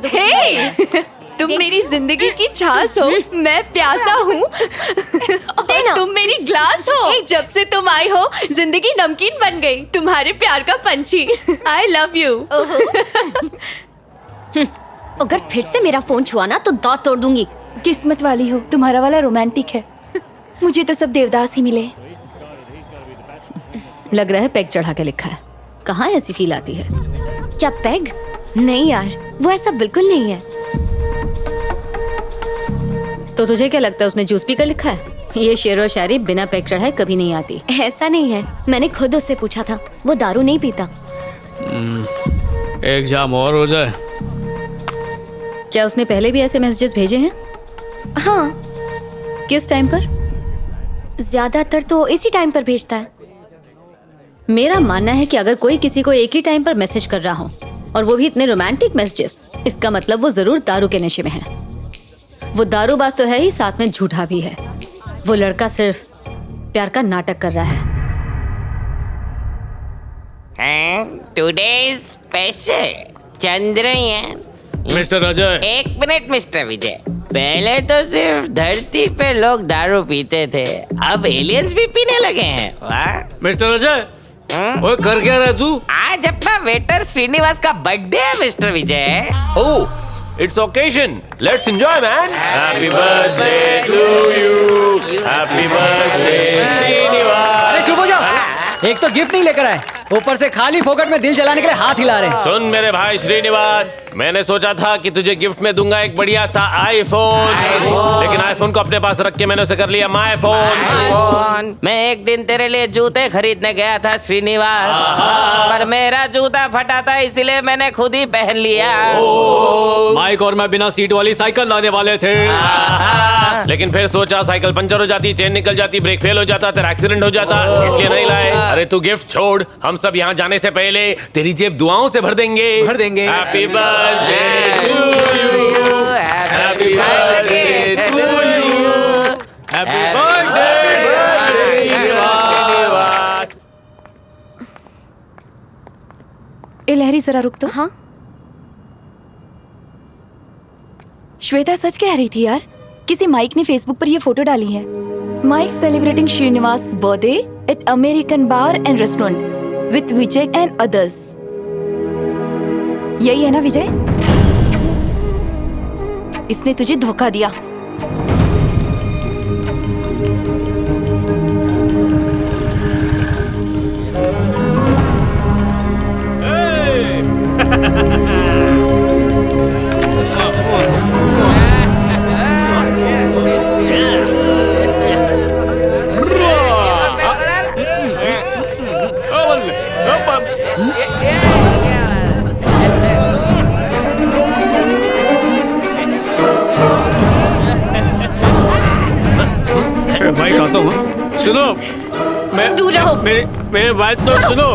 हे, तुम मेरी जिंदगी की छास हो, मैं प्यासा हूँ और तुम मेरी ग्लास हो। जब से तुम आई हो जिंदगी नमकीन बन गई, तुम्हारे प्यार का पंछी। I love you. अगर फिर से मेरा फोन छुआ ना तो दांत तोड़ दूंगी। किस्मत वाली हो, तुम्हारा वाला रोमांटिक है। मुझे तो सब देवदास ही मिले। लग रहा है पैग चढ़ा के लिखा है। कहाँ ऐसी फील आती है? क्या पैग? नहीं यार, वो ऐसा बिल्कुल नहीं है। तो तुझे क्या लगता है उसने जूस पीकर लिखा है? ये शेर और शायरी बिना पैग चढ़ाए कभी नहीं आती। ऐसा नहीं है, मैंने खुद उससे पूछा था, वो दारू नहीं पीता। एक जाम और हो जाए। क्या उसने पहले भी ऐसे मैसेजेस भेजे हैं? हाँ। किस टाइम पर? ज्यादातर तो इसी टाइम पर भेजता है। मेरा मानना है कि अगर कोई किसी को एक ही टाइम पर मैसेज कर रहा हो और वो भी इतने रोमांटिक मैसेजेस, इसका मतलब वो जरूर दारू के नशे में है। वो दारूबाज तो है ही, साथ में झूठा भी है। वो लड़का सिर्फ प्यार का नाटक कर रहा है। Today special Chandrayaan. Mister Ajay. एक मिनट मिस्टर विजय, पहले तो सिर्फ धरती पे लोग दारू पीते थे, अब एलियंस भी पीने लगे हैं। वाह। मिस्टर अजय, वो कर क्या रहा तू? आज अपना वेटर श्रीनिवास का बर्थडे है mister Vijay. Oh, it's occasion. Let's enjoy, man. Happy birthday to you. Happy birthday, Srinivas. अरे चुप हो जाओ। एक तो गिफ्ट नहीं लेकर आए, ऊपर से खाली फोकट में दिल जलाने के लिए हाथ हिला रहे हैं। सुन मेरे भाई श्रीनिवास, मैंने सोचा था कि तुझे गिफ्ट में दूंगा एक बढ़िया सा आईफोन, लेकिन आईफोन को अपने पास रख के मैंने उसे कर लिया माय फोन। मैं एक दिन तेरे लिए जूते खरीदने गया था श्रीनिवास, पर मेरा जूता फटा था, इसलिए मैंने खुद ही पहन लिया। माइक और मैं बिना सीट वाली साइकिल लाने वाले थे, लेकिन फिर सोचा साइकिल पंचर हो जाती, चेन निकल जाती, ब्रेक फेल हो जाता, तेरा एक्सीडेंट हो जाता, इसलिए नहीं लाए। अरे तू गिफ्ट छोड़, हम सब यहाँ जाने से पहले तेरी जेब दुआओं से भर देंगे। Happy birthday to you, happy birthday to you, happy birthday Srinivas. ए लहरी, जरा रुक तो। हाँ। श्वेता सच कह रही थी यार, किसी माइक ने फेसबुक पर ये फोटो डाली है। Mike celebrating Srinivas birthday at American bar and restaurant with Vijay and others. यही है ना विजय? इसने तुझे धोखा दिया। भाई खाता हूँ। सुनो, मैं दूर रहो। मेरी बात तो सुनो।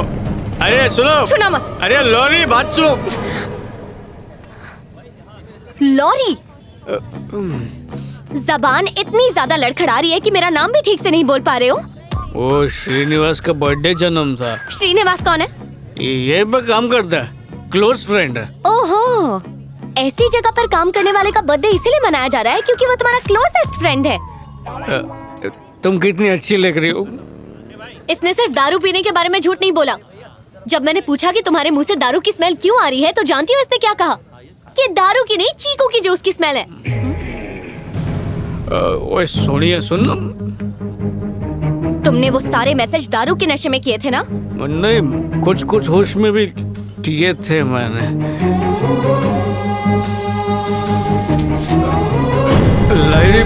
अरे सुनो, छूना मत। अरे लॉरी, बात सुनो। लॉरी, जबान इतनी ज्यादा लड़खड़ा रही है कि मेरा नाम भी ठीक से नहीं बोल पा रहे हो। वो श्रीनिवास का बर्थडे जन्म था। श्रीनिवास कौन है? ये पे काम करता है, क्लोज फ्रेंड है। ओहो, ऐसी जगह पर काम करने वाले का बर्थडे इसीलिए मनाया जा रहा है क्योंकि वो तुम्हारा क्लोजेस्ट फ्रेंड है। तुम कितनी अच्छी लग रही हो। इसने सिर्फ दारू पीने के बारे में झूठ नहीं बोला। जब मैंने पूछा कि तुम्हारे मुंह से दारू की स्मेल क्यों आ रही है तो जानती हो इसने क्या कहा? कि दारू की नहीं, चीकू की जूस की स्मेल है। ओए सोनिया सुन, तुमने वो सारे मैसेज दारू के नशे में किए थे ना? नहीं, कुछ कुछ होश में भी किए थे मैंने। लाइरी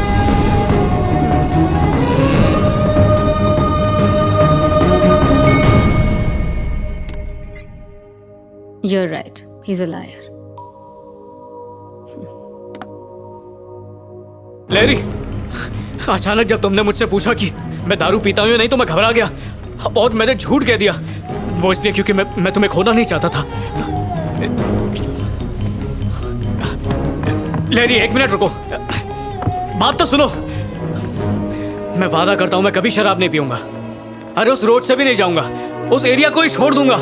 You're right. He's a liar. Larry, अचानक जब तुमने मुझसे पूछा कि मैं दारू पीता हूँ या नहीं तो मैं घबरा गया और मैंने झूठ कह दिया। वो इसलिए क्योंकि मैं तुम्हें खोना नहीं चाहता था। लैरी, 1 मिनट रुको, बात तो सुनो। मैं वादा करता हूँ मैं कभी शराब नहीं पीऊंगा। अरे उस रोड से भी नहीं जाऊंगा, उस एरिया को ही छोड़ दूंगा।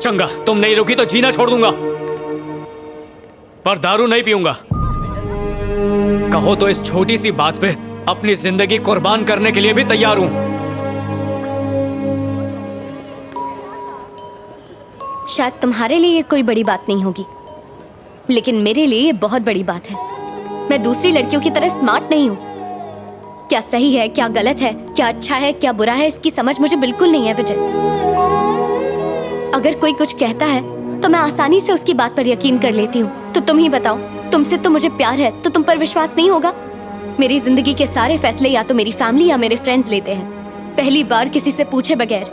चंगा, तुम नहीं रुकी तो जीना छोड़ दूंगा, पर दारू नहीं पीऊंगा। कहो तो इस छोटी सी बात पे अपनी जिंदगी कुर्बान करने के लिए भी तैयार हूं। शायद तुम्हारे लिए ये कोई बड़ी बात नहीं होगी, लेकिन मेरे लिए ये बहुत बड़ी बात है। मैं दूसरी लड़कियों की तरह स्मार्ट नहीं हूं। क्या सही है, क्या गलत है, क्या अच्छा है, क्या बुरा है, इसकी समझ मुझे बिल्कुल नहीं है विजय। अगर कोई कुछ कहता है तो मैं आसानी से उसकी बात पर यकीन कर लेती हूँ। तो तुम ही बताओ, तुमसे तो मुझे प्यार है तो तुम पर विश्वास नहीं होगा? मेरी जिंदगी के सारे फैसले या तो मेरी फैमिली या मेरे फ्रेंड्स लेते हैं। पहली बार किसी से पूछे बगैर,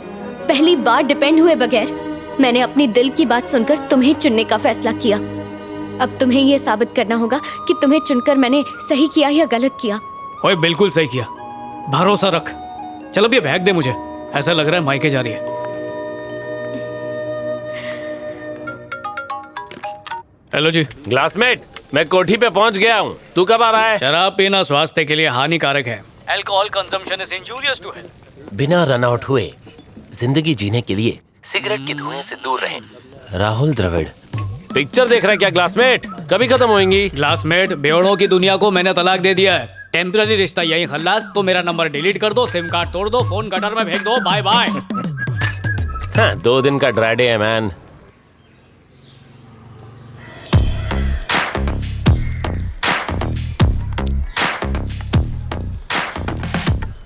पहली बार डिपेंड हुए बगैर मैंने अपनी दिल की बात सुनकर तुम्हें चुनने का फैसला किया। अब तुम्हें ये साबित करना होगा कि तुम्हें चुनकर मैंने सही किया या गलत किया। ओए, बिल्कुल सही किया, भरोसा रख। चल अब ये बैग दे मुझे, ऐसा लग रहा है मायके जा रही है। हेलो जी। क्लासमेट, मैं कोठी पे पहुंच गया हूँ। तू कब आ रहा है? शराब पीना स्वास्थ्य के लिए हानिकारक है। Alcohol consumption is injurious to health. बिना रन आउट हुए जिंदगी जीने के लिए सिगरेट के धुएं से दूर रहें। राहुल द्रविड़। पिक्चर देख रहा है क्या क्लासमेट? कभी खत्म होंगी। क्लासमेट, बेवड़ों की दुनिया को मैंने तलाक दे दिया है। टेम्पररी रिश्ता यही खल्लास। तो मेरा नंबर डिलीट कर दो, सिम कार्ड तोड़ दो, फोन गटर में फेंक दो, बाय बाय। हाँ, 2 दिन का ड्राई डे है मैन।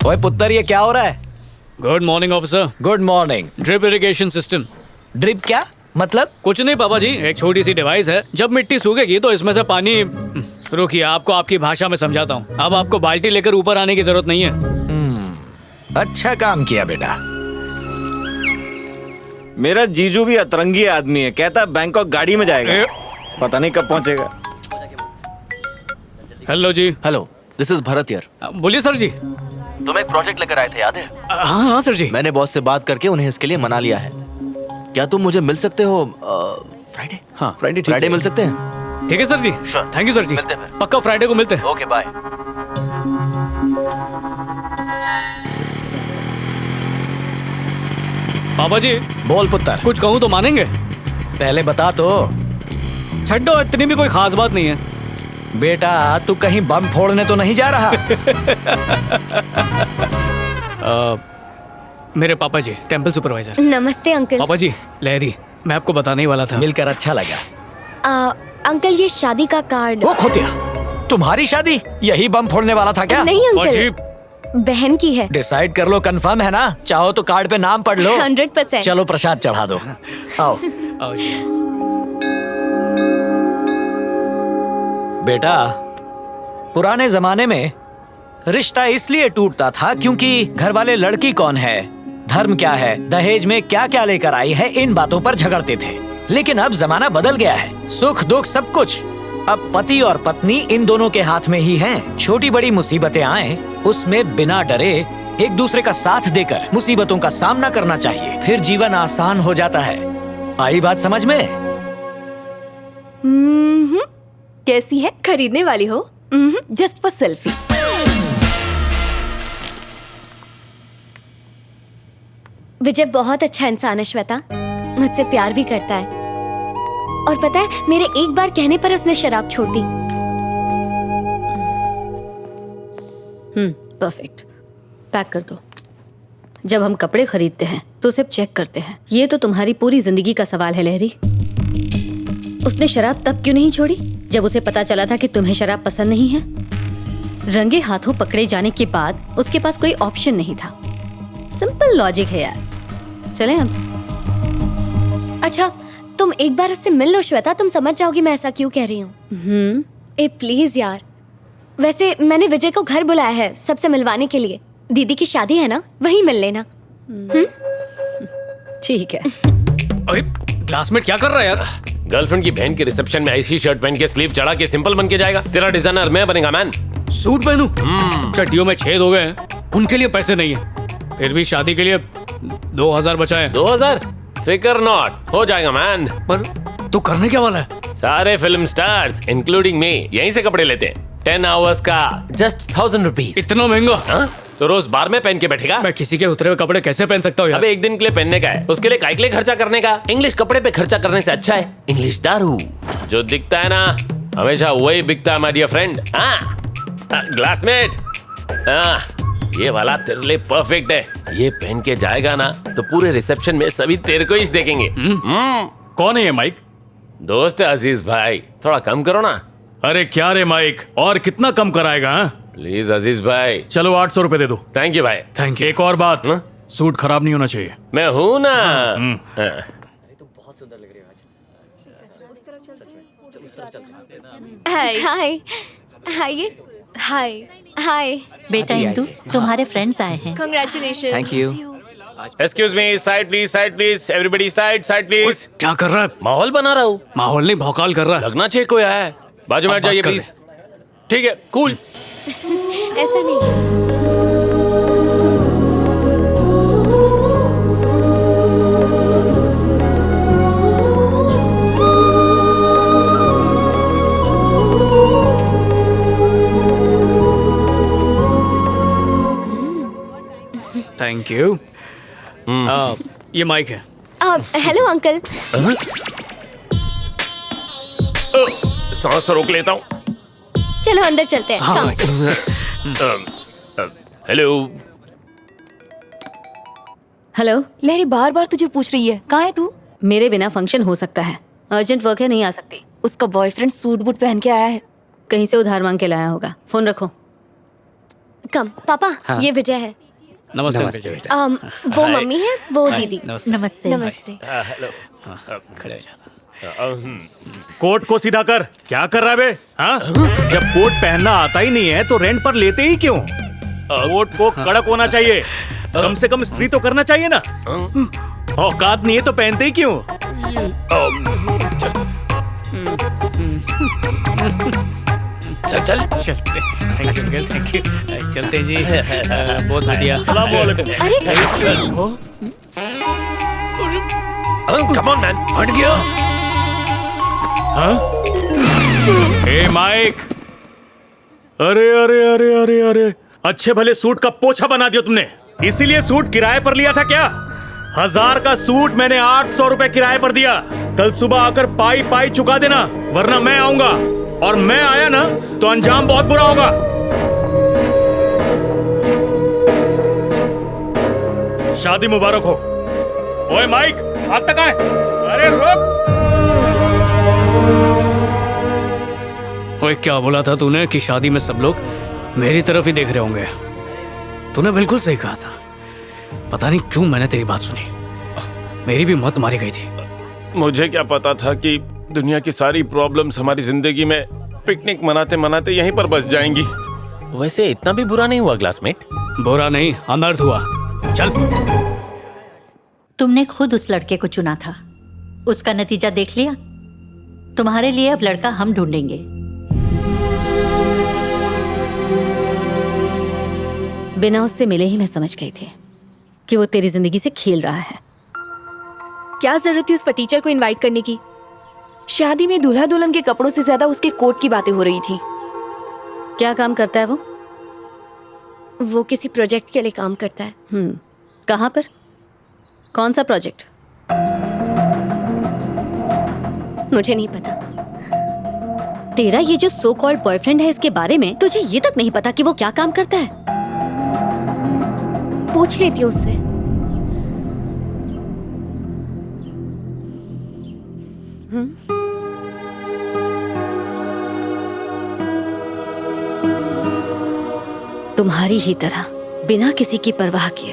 ओए पुत्र, ये क्या हो रहा है? Good morning officer. Good morning. Drip irrigation system. Drip क्या मतलब? कुछ नहीं पापा जी, एक छोटी सी डिवाइस है। जब मिट्टी सूखेगी तो इसमें से पानी। रुकिए, आपको आपकी भाषा में समझाता हूँ। अब आपको बाल्टी लेकर ऊपर आने की जरूरत नहीं है। अच्छा काम किया बेटा। मेरा जीजू भी अतरंगी आदमी है, कहता बैंकॉक गाड़ी में जाएगा, पता नहीं कब पहुंचेगा। Hello ji. Hello, this is Bharat here. बोलिए सर जी। तुम एक प्रोजेक्ट लेकर आए थे, याद है? हाँ सर जी। मैंने बॉस से बात करके उन्हें इसके लिए मना लिया है। क्या तुम मुझे मिल सकते हो फ्राइडे? हाँ, फ्राइडे फ्राइडे मिल सकते हैं? ठीक है sir ji. Thank you sir ji. मिलते हैं। पक्का फ्राइडे को मिलते हैं। Okay bye. पापा जी। बोल पुत्र। कुछ कहूँ तो मानेंगे? पहले बता तो। छड्डो, इतनी भी कोई खास बात नहीं है। बेटा, तू कहीं बम फोड़ने तो नहीं जा रहा? मेरे पापा जी, टेंपल सुपरवाइजर। नमस्ते अंकल। पापा जी, लहरी, मैं आपको बताने ही वाला था। मिलकर अच्छा लगा। अंकल, ये शादी का कार्ड। वो खोतिया, तुम्हारी शादी? यही बम फोड़ने वाला था क्या? नहीं अंकल, बहन की है। डिसाइड कर लो, कंफर्म है ना? चाहो तो कार्ड पे नाम पढ़ लो। 100%। चलो प्रसाद चढ़ा दो। आओ। बेटा, पुराने जमाने में रिश्ता इसलिए टूटता था क्योंकि घर वाले लड़की कौन है, धर्म क्या है, दहेज में क्या क्या लेकर आई है, इन बातों पर झगड़ते थे। लेकिन अब जमाना बदल गया है। सुख दुख सब कुछ अब पति और पत्नी इन दोनों के हाथ में ही हैं। छोटी बड़ी मुसीबतें आए, उसमें बिना डरे एक दूसरे का साथ देकर मुसीबतों का सामना करना चाहिए, फिर जीवन आसान हो जाता है। आई बात समझ में? कैसी है? खरीदने वाली हो? Just for selfie. विजय बहुत अच्छा इंसान है श्वेता, मुझसे प्यार भी करता है। और पता है मेरे एक बार कहने पर उसने शराब छोड़ दी। परफेक्ट। पैक कर दो। जब हम कपड़े खरीदते हैं तो सिर्फ चेक करते हैं। ये तो तुम्हारी पूरी जिंदगी का सवाल है लहरी। उसने शराब तब क्यों नहीं छोड़ी जब उसे पता चला था कि तुम्हें शराब पसंद नहीं है? रंगे हाथों पकड़े जाने के बाद उसके पास कोई ऑप्शन नहीं था। सिंपल लॉजिक है यार। चलें हम। अच्छा तुम एक बार उससे मिल लो श्वेता, तुम समझ जाओगी मैं ऐसा क्यों कह रही हूँ। ए प्लीज यार। वैसे मैंने विजय को घर बुलाया है सबसे मिलवाने के लिए। दीदी की शादी है ना, वहीं मिल लेना। ठीक है। अरे क्लासमेट क्या कर रहा है यार? गर्लफ्रेंड की बहन के रिसेप्शन में ऐसी शर्ट पहन के स्लीव चढ़ा के सिंपल बन के जाएगा? तेरा डिजाइनर मैं बनेगा मैन। सूट पहनूं? चड्डियों में छेद हो गए हैं, उनके लिए पैसे नहीं है। फिर भी शादी के लिए 2000 बचाए। 2000? फिकर नॉट, हो जाएगा मैन। पर तू करने क्या वाला है? सारे फिल्म स्टार्स इंक्लूडिंग मी यहीं से कपड़े लेते हैं। 10 आवर्स का जस्ट 1000 रुपीज। इतना महंगा? तो रोज बार में पहन के बैठेगा? मैं किसी के उतरे हुए कपड़े कैसे पहन सकता हूँ यार? अबे एक दिन के लिए पहनने का है, उसके लिए काय के लिए खर्चा करने का? इंग्लिश कपड़े पे खर्चा करने से अच्छा है इंग्लिश दारू। जो दिखता है ना हमेशा वही बिकता है माय डियर फ्रेंड। ग्लासमेट, ये वाला तेरे लिए परफेक्ट है। ये पहन के जाएगा ना तो पूरे रिसेप्शन में सभी तेरे को ही देखेंगे। कौन है ये माइक? दोस्त है अजीज भाई, थोड़ा कम करो ना। अरे क्या रे माइक, और कितना कम कराएगा? प्लीज अजीज भाई। चलो 800 रुपए दे दो। थैंक यू भाई। Thank you. एक और बात, सूट खराब नहीं होना चाहिए। मैं हूं ना। हाय हाय हाय हाय हाय। बेटा इंदु, तुम्हारे फ्रेंड्स आए हैं। Congratulation. Thank you. Excuse me, side please, everybody side please. क्या कर रहा है? माहौल बना रहा हूँ। माहौल नहीं, भौकाल कर रहा है। लगना चाहिए कोई आया है। बाजू में हट जाइए प्लीज। ठीक है, कूल। ऐसा नहीं। Thank you. ये माइक है। Hello uncle. सांस रोक लेता हूँ। चलो अंदर चलते हैं। हेलो। हेलो। लहरी बार बार तुझे पूछ रही है, कहाँ है तू? मेरे बिना फंक्शन हो सकता है, अर्जेंट वर्क है, नहीं आ सकती। उसका बॉयफ्रेंड सूट बूट पहन के आया है। कहीं से उधार मांग के लाया होगा। फोन रखो। कम पापा। हाँ। ये विजय है। नमस्ते। वो मम्मी है, वो दीदी। नमस्ते। नमस्ते। हेलो। खड़े हो जाओ। कोट को सीधा कर। क्या कर रहा है बे? हाँ? जब कोट पहनना आता ही नहीं है तो रेंट पर लेते ही क्यों? कोट को कड़क होना चाहिए, कम से कम इस्त्री तो करना चाहिए ना। औकात नहीं है तो पहनते ही क्यों? चल चलते। Thank you. चलते जी। बहुत बढ़िया। अस्सलाम वालेकुम। कम ऑन मैन, हट गया। ए माइक, अरे अरे अरे अरे अरे, अच्छे भले सूट का पोछा बना दिया तुमने। इसीलिए सूट किराए पर लिया था क्या? 1000 का सूट मैंने 800 रुपए किराए पर दिया। कल सुबह आकर पाई पाई चुका देना, वरना मैं आऊंगा, और मैं आया ना तो अंजाम बहुत बुरा होगा। शादी मुबारक हो। ओए माइक, हाथ तक आए। अरे रोक। ओए क्या बोला था तूने कि शादी में सब लोग मेरी तरफ ही देख रहे होंगे? तूने बिल्कुल सही कहा था। पता नहीं क्यों मैंने तेरी बात सुनी, मेरी भी मत मारी गई थी। मुझे क्या पता था कि दुनिया की सारी प्रॉब्लम्स हमारी जिंदगी में पिकनिक मनाते मनाते यहीं पर बस जाएंगी। वैसे इतना भी बुरा नहीं हुआ क्लासमेट। बुरा नहीं, अनर्थ हुआ। चल। तुमने खुद उस लड़के को चुना था, उसका नतीजा देख लिया। तुम्हारे लिए अब लड़का हम ढूंढेंगे। बिना उससे मिले ही मैं समझ गई थी कि वो तेरी जिंदगी से खेल रहा है। क्या जरूरत थी उस पर टीचर को इनवाइट करने की? शादी में दूल्हा दुल्हन के कपड़ों से ज्यादा उसके कोट की बातें हो रही थी। क्या काम करता है वो? वो किसी प्रोजेक्ट के लिए काम करता है। कहाँ पर? कौन सा प्रोजेक्ट? मुझे नहीं पता। तेरा ये जो सो कॉल्ड बॉयफ्रेंड है, इसके बारे में तुझे ये तक नहीं पता कि वो क्या काम करता है? पूछ लेती हूँ उससे। तुम्हारी ही तरह बिना किसी की परवाह किए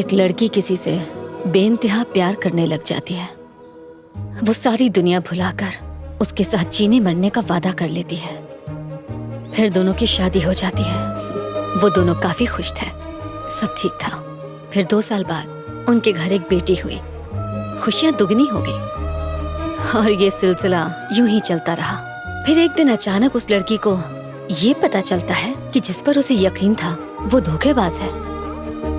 एक लड़की किसी से बेइंतहा प्यार करने लग जाती है। वो सारी दुनिया भुलाकर उसके साथ जीने मरने का वादा कर लेती है। फिर दोनों की शादी हो जाती है। वो दोनों काफी खुश थे, सब ठीक था। फिर 2 साल बाद उनके घर एक बेटी हुई। खुशियां दुगनी हो गई और ये सिलसिला यूं ही चलता रहा। फिर एक दिन अचानक उस लड़की को ये पता चलता है कि जिस पर उसे यकीन था वो धोखेबाज है।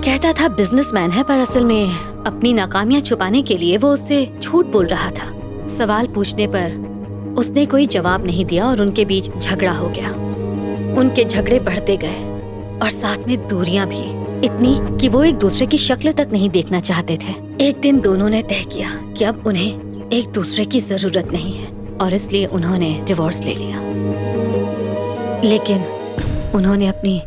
कहता था बिजनेसमैन है, पर असल में अपनी नाकामियां छुपाने के लिए वो उससे झूठ बोल रहा था। सवाल पूछने पर उसने कोई जवाब नहीं दिया और उनके बीच झगड़ा हो गया। उनके झगड़े बढ़ते गए और साथ में दूरियां भी, इतनी कि वो एक दूसरे की शक्ल तक नहीं देखना चाहते थे। एक दिन दोनों ने तय किया कि अब उन्हें एक दूसरे की जरूरत नहीं है और इसलिए उन्होंने डिवोर्स ले लिया। लेकिन उन्होंने अपनी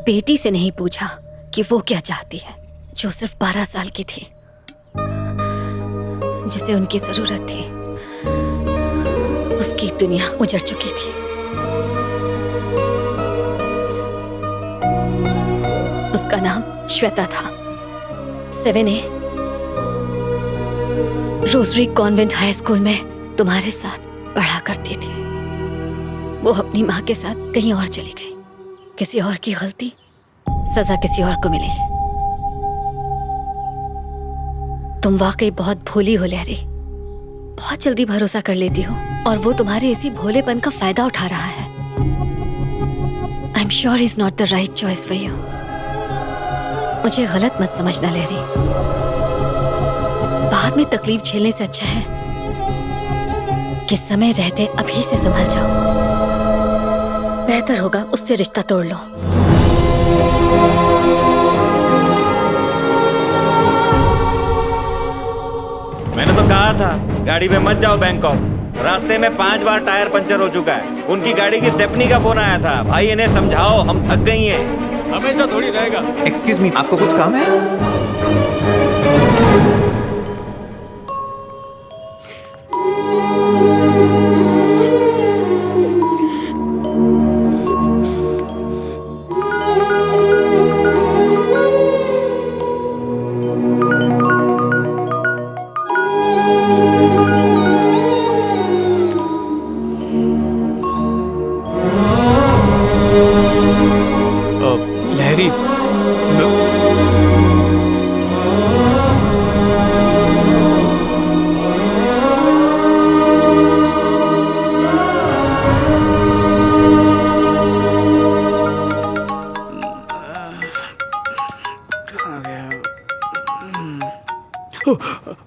बेटी से नहीं पूछा कि वो क्या चाहती है, जो सिर्फ 12 साल की थी, जिसे उनकी जरूरत थी। उसकी दुनिया उजड़ चुकी थी। उसका नाम श्वेता था। 7A rosary convent high school में तुम्हारे साथ पढ़ा करती थी। वो अपनी माँ के साथ कहीं और चली गई। किसी और की गलती, सजा किसी और को मिली। तुम वाकई बहुत भोली हो लहरी, बहुत जल्दी भरोसा कर लेती हो और वो तुम्हारे इसी भोलेपन का फायदा उठा रहा है। I am sure is not the right choice for you. मुझे गलत मत समझना लहरी। बाद में तकलीफ झेलने से अच्छा है कि समय रहते अभी से संभल जाओ। बेहतर होगा उससे रिश्ता तोड़ लो। मैंने तो कहा था गाड़ी में मत जाओ बैंकॉक। रास्ते में 5 बार टायर पंचर हो चुका है। उनकी गाड़ी की स्टेपनी का फोन आया था। भाई इन्हें समझाओ, हम थक गई हैं। हमेशा थोड़ी रहेगा। एक्सक्यूज मी, आपको कुछ काम है? लहरी,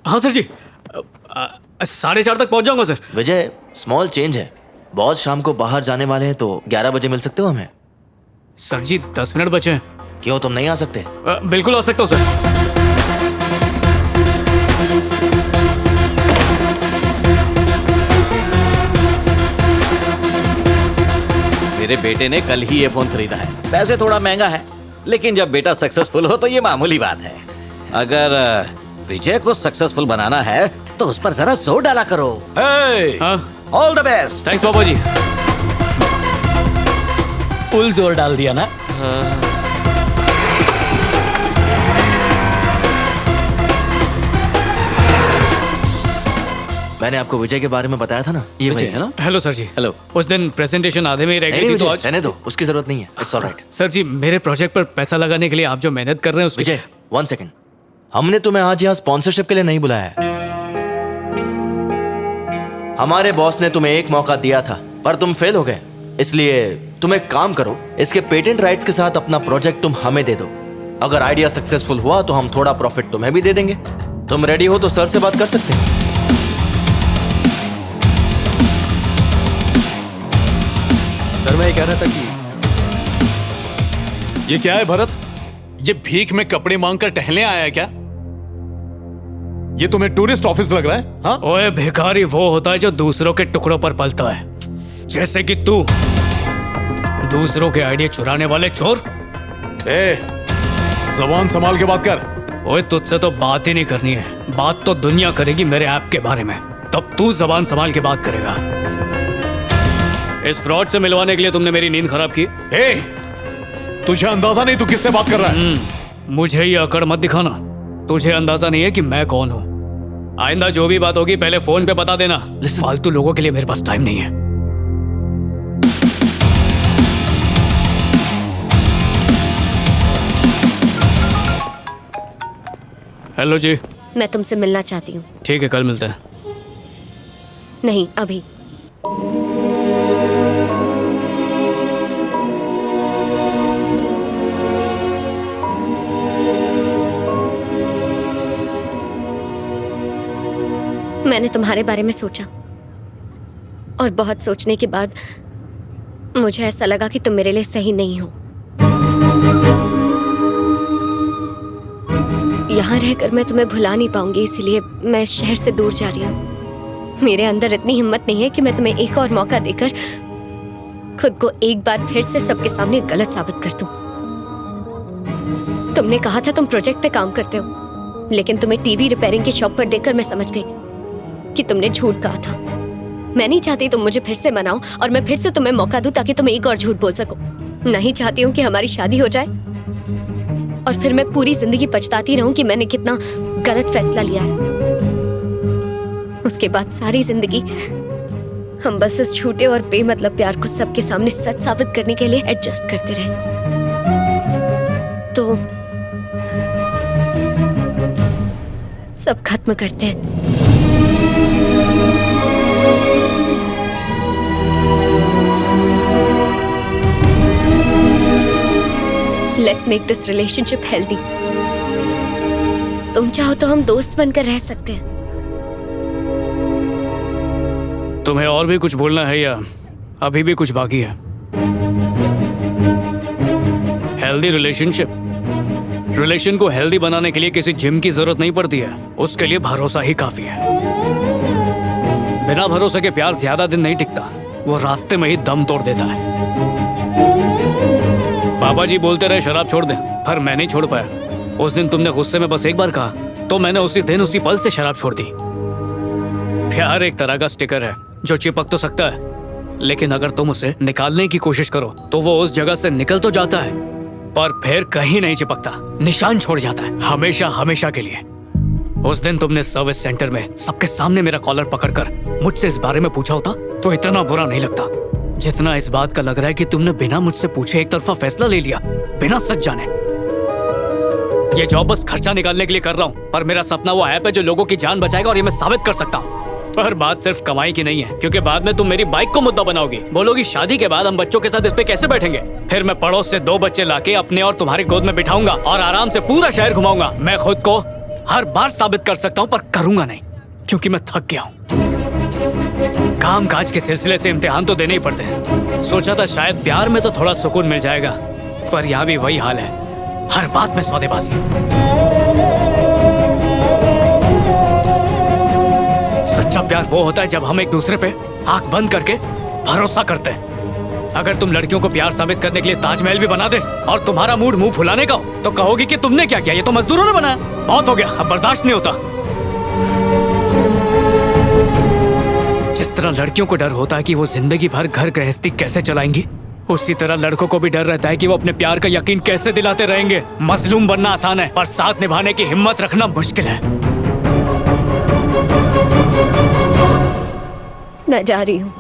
हाँ सर जी, 4:30 तक पहुंच जाऊंगा सर। विजय, स्मॉल चेंज है। बॉस शाम को बाहर जाने वाले हैं, तो 11 बजे मिल सकते हो हमें? सर जी 10 मिनट बचे हैं। क्यों, तुम नहीं आ सकते? बिल्कुल आ सकता हूँ सर। मेरे बेटे ने कल ही ये फोन खरीदा है। वैसे थोड़ा महंगा है, लेकिन जब बेटा सक्सेसफुल हो तो ये मामूली बात है। अगर विजय को सक्सेसफुल बनाना है तो उस पर जरा जोर डाला करो। All the best. थैंक्स पापा जी। फुल जोर डाल दिया ना? मैंने आपको विजय के बारे में बताया था ना, ये विजय है ना? हेलो सर जी। हेलो। उस दिन प्रेजेंटेशन आधे में ही रह गई थी, तो आज रहने दो, उसकी जरूरत नहीं है। It's alright. सर जी, मेरे प्रोजेक्ट पर पैसा लगाने के लिए आप जो मेहनत कर रहे हैं उसके... विजय, 1 सेकंड। हमने तुम्हें आज यहाँ स्पॉन्सरशिप के लिए नहीं बुलाया है। हमारे बॉस ने तुम्हें एक मौका दिया था, पर तुम फेल हो गए। इसलिए तुम एक काम करो, इसके पेटेंट राइट्स के साथ अपना प्रोजेक्ट तुम हमें दे दो। अगर आइडिया सक्सेसफुल हुआ तो हम थोड़ा प्रॉफिट तुम्हें भी दे देंगे। तुम रेडी हो तो सर से बात कर सकते हैं। सर मैं ये कह रहा था कि ये क्या है भरत? ये भीख में कपड़े मांगकर टहलने आया है क्या? ये तुम्हें टूरिस्ट ऑफिस लग रहा है? हाँ? ओए भिखारी वो होता है जो दूसरों के टुकड़ों पर पलता है, जैसे कि तू, दूसरों के आइडिया चुराने वाले चोर। जबान संभाल के बात कर। ओए तुझसे तो बात ही नहीं करनी है, बात तो दुनिया करेगी मेरे ऐप के बारे में, तब तू जबान संभाल के बात करेगा। इस फ्रॉड से मिलवाने के लिए तुमने मेरी नींद खराब की। तुझे अंदाजा नहीं तू किससे बात कर रहा है? मुझे ये अकड़ मत दिखाना, तुझे अंदाजा नहीं है कि मैं कौन हूँ। आइंदा जो भी बात होगी पहले फोन पे बता देना, फालतू लोगों के लिए मेरे पास टाइम नहीं है। हेलो जी। मैं तुमसे मिलना चाहती हूँ। ठीक है, कल मिलते हैं। नहीं, अभी। मैंने तुम्हारे बारे में सोचा और बहुत सोचने के बाद मुझे ऐसा लगा कि तुम मेरे लिए सही नहीं हो। यहाँ रहकर मैं तुम्हें भुला नहीं पाऊंगी, इसलिए मैं इस शहर से दूर जा रही हूँ। मेरे अंदर इतनी हिम्मत नहीं है कि मैं तुम्हें एक और मौका देकर खुद को एक बार फिर से सबके सामने गलत साबित कर दूं। तुमने कहा था तुम प्रोजेक्ट पे काम करते हो, लेकिन तुम्हें टीवी रिपेयरिंग की शॉप पर देखकर मैं समझ गई कि तुमने झूठ कहा था। मैं नहीं चाहती तुम मुझे फिर से मनाओ और मैं फिर से तुम्हें मौका दूं ताकि तुम एक और झूठ बोल सको। नहीं चाहती हूँ कि हमारी शादी हो जाए और फिर मैं पूरी जिंदगी पछताती रहूं कि मैंने कितना गलत फैसला लिया है। उसके बाद सारी जिंदगी हम बस इस झूठे और बेमतलब प्यार को सबके सामने सच साबित करने के लिए एडजस्ट करते रहे। तो सब खत्म करते हैं। Let's make this relationship healthy. तुम चाहो तो हम दोस्त बनकर रह सकते हैं। तुम्हें और भी कुछ बोलना है या अभी भी कुछ बाकी है? हेल्दी रिलेशन को हेल्दी बनाने के लिए किसी जिम की जरूरत नहीं पड़ती है, उसके लिए भरोसा ही काफी है। बिना भरोसे के प्यार ज्यादा दिन नहीं टिकता, वो रास्ते में ही दम तोड़ देता है। पापा जी बोलते रहे शराब छोड़ दे, पर मैं नहीं छोड़ पाया। उस दिन तुमने गुस्से में बस एक बार कहा तो मैंने उसी दिन उसी पल से शराब छोड़ दी। प्यार एक तरह का स्टिकर है जो चिपक तो सकता है, लेकिन अगर तुम उसे निकालने की कोशिश करो तो वो उस जगह से निकल तो जाता है पर फिर कहीं नहीं चिपकता, निशान छोड़ जाता है हमेशा हमेशा के लिए। उस दिन तुमने सर्विस सेंटर में सबके सामने मेरा कॉलर पकड़कर मुझसे इस बारे में पूछा होता तो इतना बुरा नहीं लगता जितना इस बात का लग रहा है कि तुमने बिना मुझसे पूछे एक तरफा फैसला ले लिया, बिना सच जाने। ये जॉब बस खर्चा निकालने के लिए कर रहा हूँ, पर मेरा सपना वो ऐप है जो लोगों की जान बचाएगा और ये मैं साबित कर सकता हूँ। पर बात सिर्फ कमाई की नहीं है, क्योंकि बाद में तुम मेरी बाइक को मुद्दा बनाओगी, बोलोगी शादी के बाद हम बच्चों के साथ इस पे कैसे बैठेंगे। फिर मैं पड़ोस से 2 बच्चे लाके अपने और तुम्हारी गोद में बिठाऊंगा और आराम से पूरा शहर घुमाऊंगा। मैं खुद को हर बार साबित कर सकता हूँ पर करूंगा नहीं, क्योंकि मैं थक गया हूँ। काम काज के सिलसिले से इम्तिहान तो देने ही पड़ते हैं। सोचा था शायद प्यार में तो थोड़ा सुकून मिल जाएगा, पर यहाँ भी वही हाल है, हर बात में सौदेबाजी। सच्चा प्यार वो होता है जब हम एक दूसरे पे आंख बंद करके भरोसा करते हैं। अगर तुम लड़कियों को प्यार साबित करने के लिए ताजमहल भी बना दे और तुम्हारा मूड मुंह फुलाने का हो तो कहोगी कि तुमने क्या किया, ये तो मजदूरों ने बनाया। बहुत हो गया, अब बर्दाश्त नहीं होता। जिस तरह लड़कियों को डर होता है कि वो जिंदगी भर घर गृहस्थी कैसे चलाएंगी, उसी तरह लड़कों को भी डर रहता है कि वो अपने प्यार का यकीन कैसे दिलाते रहेंगे। मजलूम बनना आसान है, पर साथ निभाने की हिम्मत रखना मुश्किल है। मैं जा रही हूँ।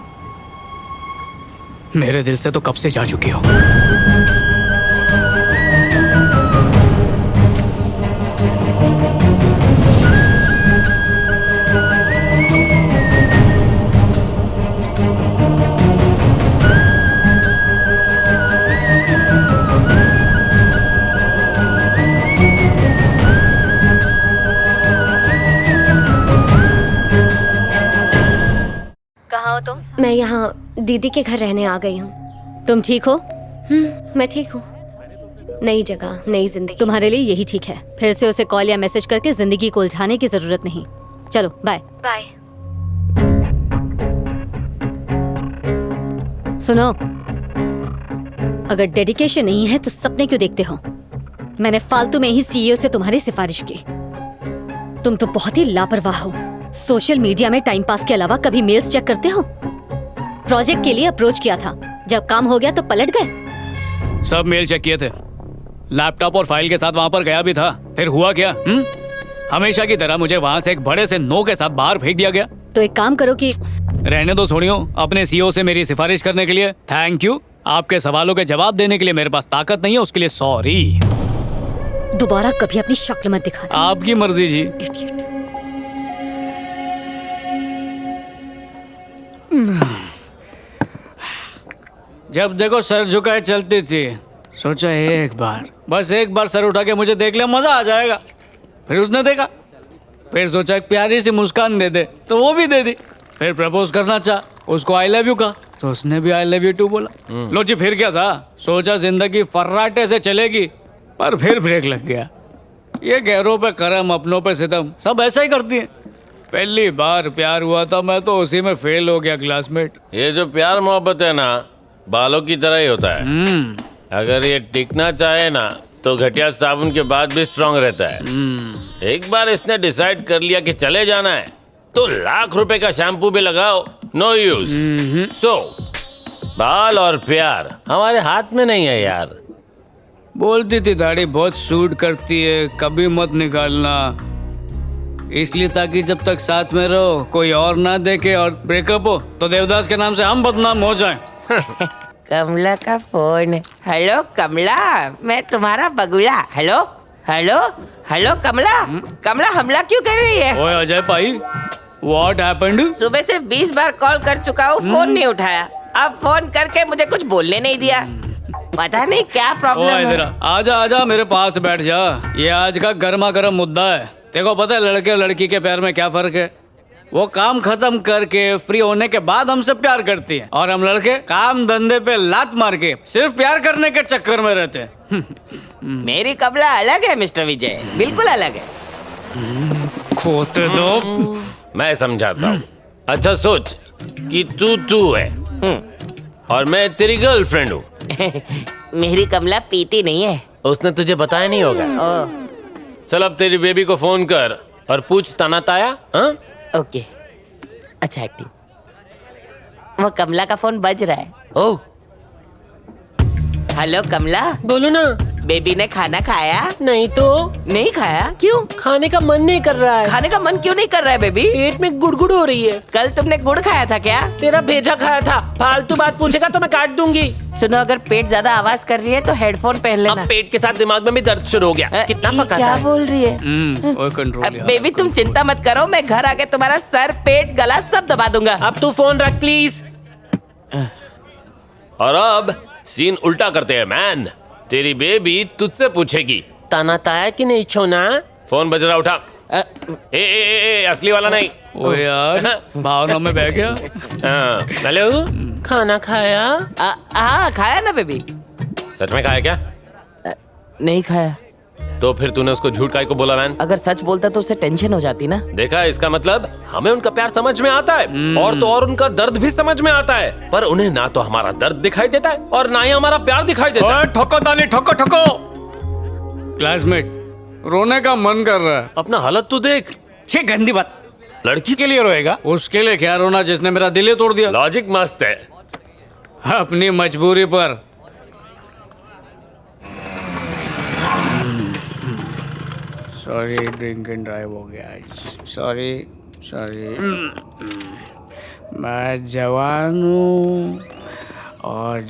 मेरे दिल से तो कब से जा चुकी हो। कहाँ हो तुम? मैं यहाँ दीदी के घर रहने आ गई हूँ। तुम ठीक हो? मैं ठीक हूँ। नई जगह, नई जिंदगी। तुम्हारे लिए यही ठीक है। फिर से उसे कॉल या मैसेज करके जिंदगी को उलझाने की जरूरत नहीं। चलो बाय। बाय। सुनो, अगर डेडिकेशन नहीं है तो सपने क्यों देखते हो? मैंने फालतू में ही सीईओ से तुम्हारी सिफारिश की। तुम तो बहुत ही लापरवाह हो। सोशल मीडिया में टाइम पास के अलावा कभी मेल्स चेक करते हो? प्रोजेक्ट के लिए अप्रोच किया था, जब काम हो गया तो पलट गए। सब मेल चेक किए थे, लैपटॉप और फाइल के साथ वहां पर गया भी था। फिर हुआ क्या? हमेशा की तरह मुझे वहां से एक बड़े से नो के साथ बाहर फेंक दिया गया। तो एक काम करो कि रहने दो छोड़ियो, अपने सीईओ से मेरी सिफारिश करने के लिए थैंक यू। आपके सवालों के जवाब देने के लिए मेरे पास ताकत नहीं है, उसके लिए सॉरी। दोबारा कभी अपनी शक्ल मत दिखाना। आपकी मर्जी जी। जब देखो सर झुकाए चलती थी, सोचा एक बार, बस एक बार सर उठा के मुझे देख ले, मजा आ जाएगा। फिर उसने देखा, फिर सोचा एक प्यारी सी मुस्कान दे दे, तो वो भी दे दी। फिर प्रपोज करना चाहा, उसको आई लव यू कहा, तो उसने भी आई लव यू टू बोला। लो जी, फिर क्या था? सोचा जिंदगी फर्राटे से चलेगी, पर फिर ब्रेक लग गया। ये गैरों पे करम, अपनों पे सितम, सब ऐसा ही करती है। पहली बार प्यार हुआ था, मैं तो उसी में फेल हो गया क्लासमेट। ये जो प्यार मोहब्बत है ना, बालों की तरह ही होता है। अगर ये टिकना चाहे ना तो घटिया साबुन के बाद भी स्ट्रांग रहता है। एक बार इसने डिसाइड कर लिया कि चले जाना है तो लाख रुपए का शैम्पू भी लगाओ, नो यूज। सो बाल और प्यार हमारे हाथ में नहीं है यार। बोलती थी दाढ़ी बहुत सूट करती है, कभी मत निकालना, इसलिए ताकि जब तक साथ में रहो कोई और ना देखे और ब्रेकअप हो तो देवदास के नाम से हम बदनाम हो जाएं। कमला का फोन। हेलो कमला, मैं तुम्हारा बगुला। हेलो हेलो हेलो कमला। कमला हमला क्यों कर रही है? ओए अजय भाई, व्हाट हैपेंड? सुबह से 20 बार कॉल कर चुका हूँ, फोन नहीं उठाया। अब फोन करके मुझे कुछ बोलने नहीं दिया। पता नहीं क्या प्रॉब्लम है। आजा आजा मेरे पास बैठ जा, ये आज का गर्मा गर्म मुद्दा है। देखो पता है लड़के और लड़की के प्यार में क्या फर्क है? वो काम खत्म करके फ्री होने के बाद हमसे प्यार करती है, और हम लड़के काम धंधे पे लात मार के सिर्फ प्यार करने के चक्कर में रहते हैं। मेरी कमला अलग है मिस्टर विजय, बिल्कुल अलग है। खोते दो, मैं समझाता हूँ। अच्छा सोच कि तू है और मैं तेरी गर्लफ्रेंड हूँ। मेरी कमला पीती नहीं है। उसने तुझे बताया नहीं होगा। चल अब तेरी बेबी को फोन कर और पूछ ताना ताया। ओके, अच्छा एक्टिंग। वो कमला का फोन बज रहा है। ओह, हेलो कमला। बोलो ना। बेबी ने खाना खाया? नहीं तो। नहीं खाया? क्यों? खाने का मन नहीं कर रहा है। खाने का मन क्यों नहीं कर रहा है बेबी? पेट में गुड़गुड़ हो रही है। कल तुमने गुड़ खाया था क्या? तेरा भेजा खाया था। फालतू बात पूछेगा तो मैं काट दूंगी। सुनो, अगर पेट ज्यादा आवाज कर रही है तो हेडफोन पहन लेना। अब पेट के साथ दिमाग में भी दर्द शुरू हो गया। कितना पका क्या है? बोल रही है? कंट्रोल। बेबी तुम चिंता मत करो, मैं घर आके तुम्हारा सर, पेट, गला सब दबा दूंगा। अब तू फोन रख प्लीज। और अब सीन उल्टा करते हैं मैन। तेरी बेबी तुझसे पूछेगी ताना ताया कि नहीं छोना। फोन बज रहा, उठा। ए, असली वाला नहीं। ओ यार, भावना में बह गया। हेलो, खाना खाया? हाँ खाया ना बेबी। सच में खाया क्या? नहीं खाया। तो फिर तूने उसको झूठ काहे को बोला मैन? अगर सच बोलता तो उसे टेंशन हो जाती ना। देखा, इसका मतलब हमें उनका प्यार समझ में आता है और तो और उनका दर्द भी समझ में आता है, पर उन्हें ना तो हमारा दर्द दिखाई देता है और ना ही हमारा प्यार दिखाई देता है। ठोको ताली, ठोको ठोको। क्लासमेट, रोने का मन कर रहा है। अपना हालत तो देख। छे गंदी बात। लड़की के लिए रोएगा? उसके लिए क्या रोना जिसने मेरा दिल ही तोड़ दिया। लॉजिक मस्त है। अपनी मजबूरी पर। सॉरी, ड्रिंक एंड ड्राइव हो गया आज। सॉरी। मैं जवान हूँ और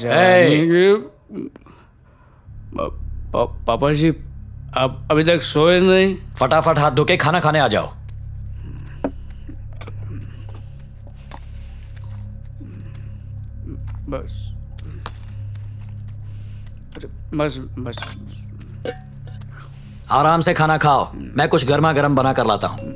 पापा जी आप अभी तक सोए नहीं? फटाफट हाथ धो के खाना खाने आ जाओ। बस आराम से खाना खाओ, मैं कुछ गर्मा गर्म बना कर लाता हूं।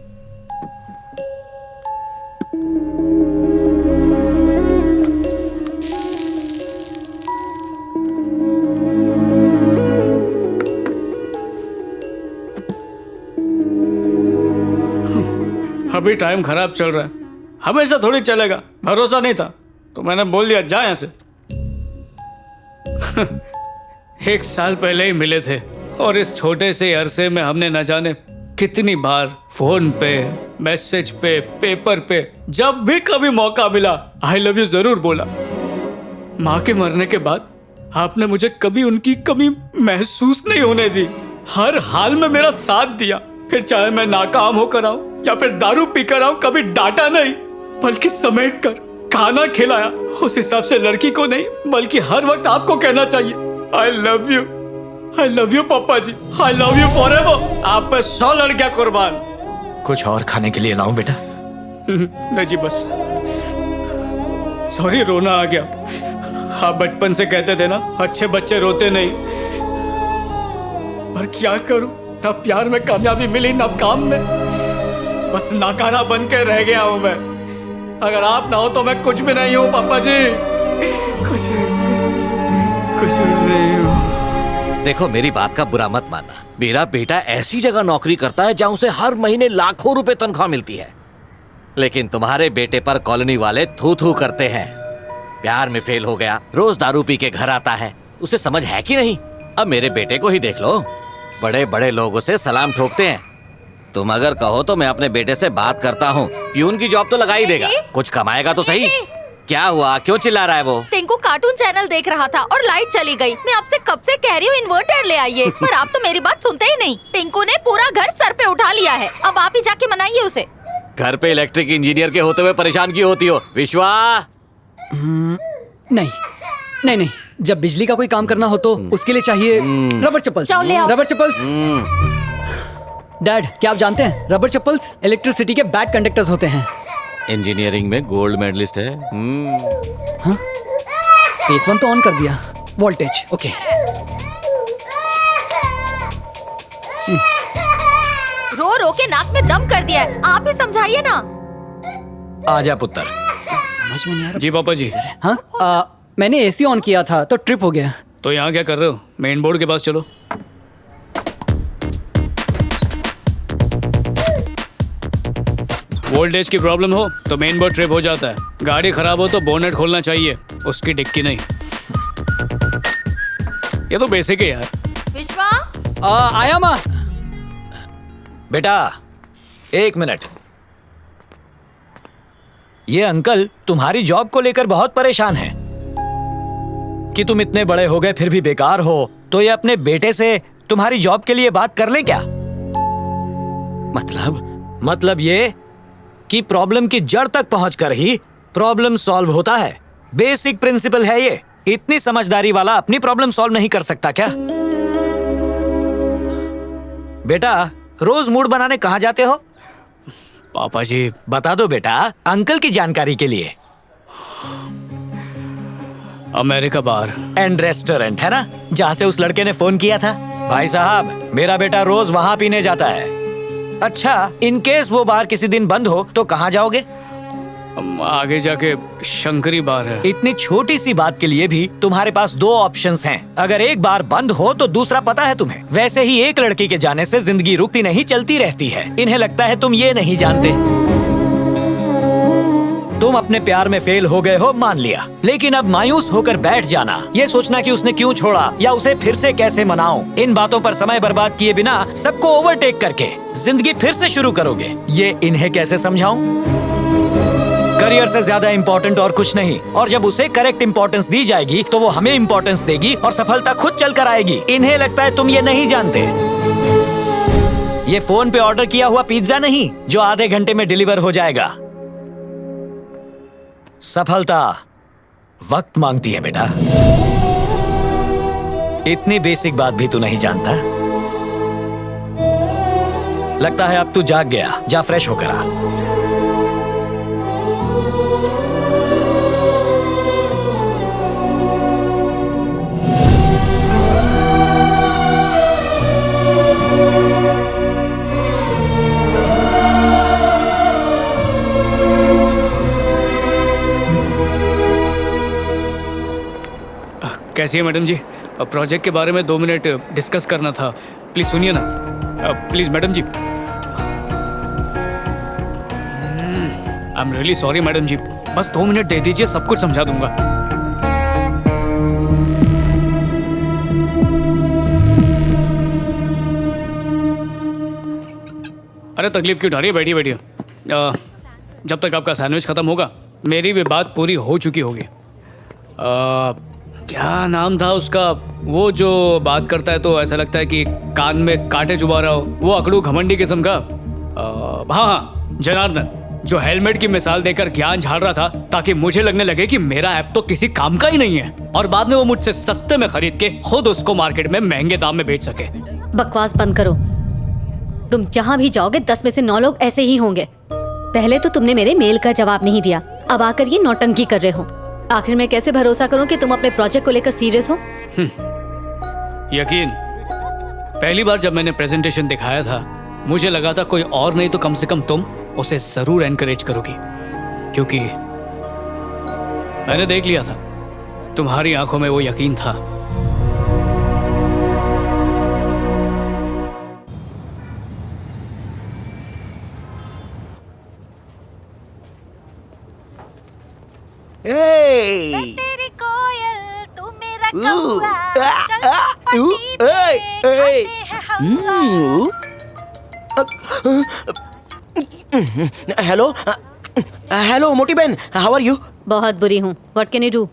अभी टाइम खराब चल रहा है, हमेशा थोड़ी चलेगा। भरोसा नहीं था तो मैंने बोल दिया जा यहाँ से। 1 साल पहले ही मिले थे और इस छोटे से अरसे में हमने न जाने कितनी बार फोन पे, मैसेज पे, पेपर पे, जब भी कभी मौका मिला आई लव यू जरूर बोला। माँ के मरने के बाद आपने मुझे कभी उनकी कमी महसूस नहीं होने दी। हर हाल में मेरा साथ दिया, फिर चाहे मैं नाकाम होकर आऊं या फिर दारू पीकर आऊं, कभी डांटा नहीं बल्कि समेट कर खाना खिलाया। उस हिसाब से लड़की को नहीं बल्कि हर वक्त आपको कहना चाहिए I love you, I love you पापा जी, आई लव यू फॉरएवर। आप पे 100 लड़कियां कुर्बान। कुछ और खाने के लिए लाऊं बेटा? नहीं जी बस, सॉरी रोना आ गया। आप बचपन से कहते थे ना अच्छे बच्चे रोते नहीं, पर क्या करूं, ना प्यार में कामयाबी मिली ना काम में, बस नाकारा बन के रह गया हूं मैं। अगर आप ना हो तो मैं कुछ भी नहीं हूं पापा जी, कुछ नहीं हूं। देखो मेरी बात का बुरा मत मानना, मेरा बेटा ऐसी जगह नौकरी करता है जहां उसे हर महीने लाखों रुपए तनख्वाह मिलती है, लेकिन तुम्हारे बेटे पर कॉलोनी वाले थू थू करते हैं। प्यार में फेल हो गया, रोज दारू पी के घर आता है, उसे समझ है कि नहीं? अब मेरे बेटे को ही देख लो, बड़े बड़े लोगों से सलाम ठोकते हैं। तुम अगर कहो तो मैं अपने बेटे से बात करता हूँ, प्यून की जॉब तो लगा ही देगा, कुछ कमाएगा तो सही। क्या हुआ, क्यों चिल्ला रहा है वो? टिंकू कार्टून चैनल देख रहा था और लाइट चली गई। मैं आपसे कब से कह रही हूँ इन्वर्टर ले आइए, पर आप तो मेरी बात सुनते ही नहीं। टिंकू ने पूरा घर सर पे उठा लिया है, अब आप ही जाके मनाइए उसे। घर पे इलेक्ट्रिक इंजीनियर के होते हुए परेशान क्यों होती हो विश्वा? नहीं नहीं नहीं, जब बिजली का कोई काम करना हो तो उसके लिए चाहिए rubber chappals. Rubber chappals. Dad, क्या आप जानते हैं रबर चप्पल्स इलेक्ट्रिसिटी के बैड कंडक्टर्स होते हैं। इंजीनियरिंग में गोल्ड मेडलिस्ट है। हाँ? फेस 1 तो ऑन कर दिया, वोल्टेज ओके। रो रो के नाक में दम कर दिया है, आप ही समझाइए ना। आजा पुत्र। समझ में नहीं आ रहा। जी पापा जी। हाँ, मैंने एसी ऑन किया था तो ट्रिप हो गया। तो यहाँ क्या कर रहे हो? मेन बोर्ड के पास चलो। वोल्टेज की प्रॉब्लम हो तो मेन बोर्ड ट्रिप हो जाता है, गाड़ी खराब हो तो बोनेट खोलना चाहिए, उसकी डिक्की नहीं। ये तो बेसिक है यार। विश्वा आया माँ। बेटा 1 मिनट। ये अंकल तुम्हारी जॉब को लेकर बहुत परेशान हैं कि तुम इतने बड़े हो गए फिर भी बेकार हो, तो ये अपने बेटे से तुम्हारी जॉब के लिए बात कर लें क्या? मतलब ये कि प्रॉब्लम की जड़ तक पहुंचकर ही प्रॉब्लम सॉल्व होता है। बेसिक प्रिंसिपल है ये। इतनी समझदारी वाला अपनी प्रॉब्लम सॉल्व नहीं कर सकता क्या? बेटा रोज मूड बनाने कहाँ जाते हो? पापा जी बता दो बेटा, अंकल की जानकारी के लिए। अमेरिका बार एंड रेस्टोरेंट है ना, जहाँ से उस लड़के ने फोन किया था। भाई साहब, मेरा बेटा रोज वहाँ पीने जाता है। अच्छा, इन केस वो बार किसी दिन बंद हो तो कहाँ जाओगे? आगे जाके शंकरी बार है। इतनी छोटी सी बात के लिए भी तुम्हारे पास 2 ऑप्शंस हैं। अगर एक बार बंद हो तो दूसरा पता है तुम्हें। वैसे ही एक लड़की के जाने से जिंदगी रुकती नहीं, चलती रहती है। इन्हें लगता है तुम ये नहीं जानते। तुम अपने प्यार में फेल हो गए हो, मान लिया, लेकिन अब मायूस होकर बैठ जाना, ये सोचना कि उसने क्यों छोड़ा या उसे फिर से कैसे मनाऊं, इन बातों पर समय बर्बाद किए बिना सबको ओवरटेक करके जिंदगी फिर से शुरू करोगे, ये इन्हें कैसे समझाऊं? करियर से ज्यादा इंपॉर्टेंट और कुछ नहीं, और जब उसे करेक्ट इंपॉर्टेंस दी जाएगी तो वो हमें इंपॉर्टेंस देगी और सफलता खुद चल कर आएगी। इन्हें लगता है तुम ये नहीं जानते। ये फोन पे ऑर्डर किया हुआ पिज्जा नहीं जो आधे घंटे में डिलीवर हो जाएगा। सफलता वक्त मांगती है बेटा। इतनी बेसिक बात भी तू नहीं जानता। लगता है अब तू जाग गया, जा फ्रेश होकर आ। कैसी है मैडम जी? प्रोजेक्ट के बारे में 2 मिनट डिस्कस करना था, प्लीज सुनिए ना। Please madam ji. I am really sorry madam ji, बस 2 मिनट दे दीजिए, सब कुछ समझा दूंगा। अरे तकलीफ क्यों उठा रही है, बैठिए बैठिए। जब तक आपका सैंडविच खत्म होगा मेरी भी बात पूरी हो चुकी होगी। क्या नाम था उसका, वो जो बात करता है तो ऐसा लगता है कि कान में कांटे चुभा रहा हो, वो अकड़ू घमंडी किस्म का। हाँ, जनार्दन, जो हेलमेट की मिसाल देकर ज्ञान झाड़ रहा था ताकि मुझे लगने लगे कि मेरा ऐप तो किसी काम का ही नहीं है, और बाद में वो मुझसे सस्ते में खरीद के खुद उसको मार्केट में महंगे दाम में बेच सके। बकवास बंद करो। तुम जहाँ भी जाओगे 10 में से 9 लोग ऐसे ही होंगे। पहले तो तुमने मेरे मेल का जवाब नहीं दिया, अब आकर ये नौटंकी कर रहे हो। आखिर मैं कैसे भरोसा करूं कि तुम अपने प्रोजेक्ट को लेकर सीरियस हो? यकीन, पहली बार जब मैंने प्रेजेंटेशन दिखाया था मुझे लगा था कोई और नहीं तो कम से कम तुम उसे जरूर एनकरेज करोगी, क्योंकि मैंने देख लिया था तुम्हारी आंखों में वो यकीन था। तेरी कोयल तू मेरा कौआ, हेलो हेलो मोटी बहन, हाउ आर यू? बहुत बुरी हूँ। What can you do?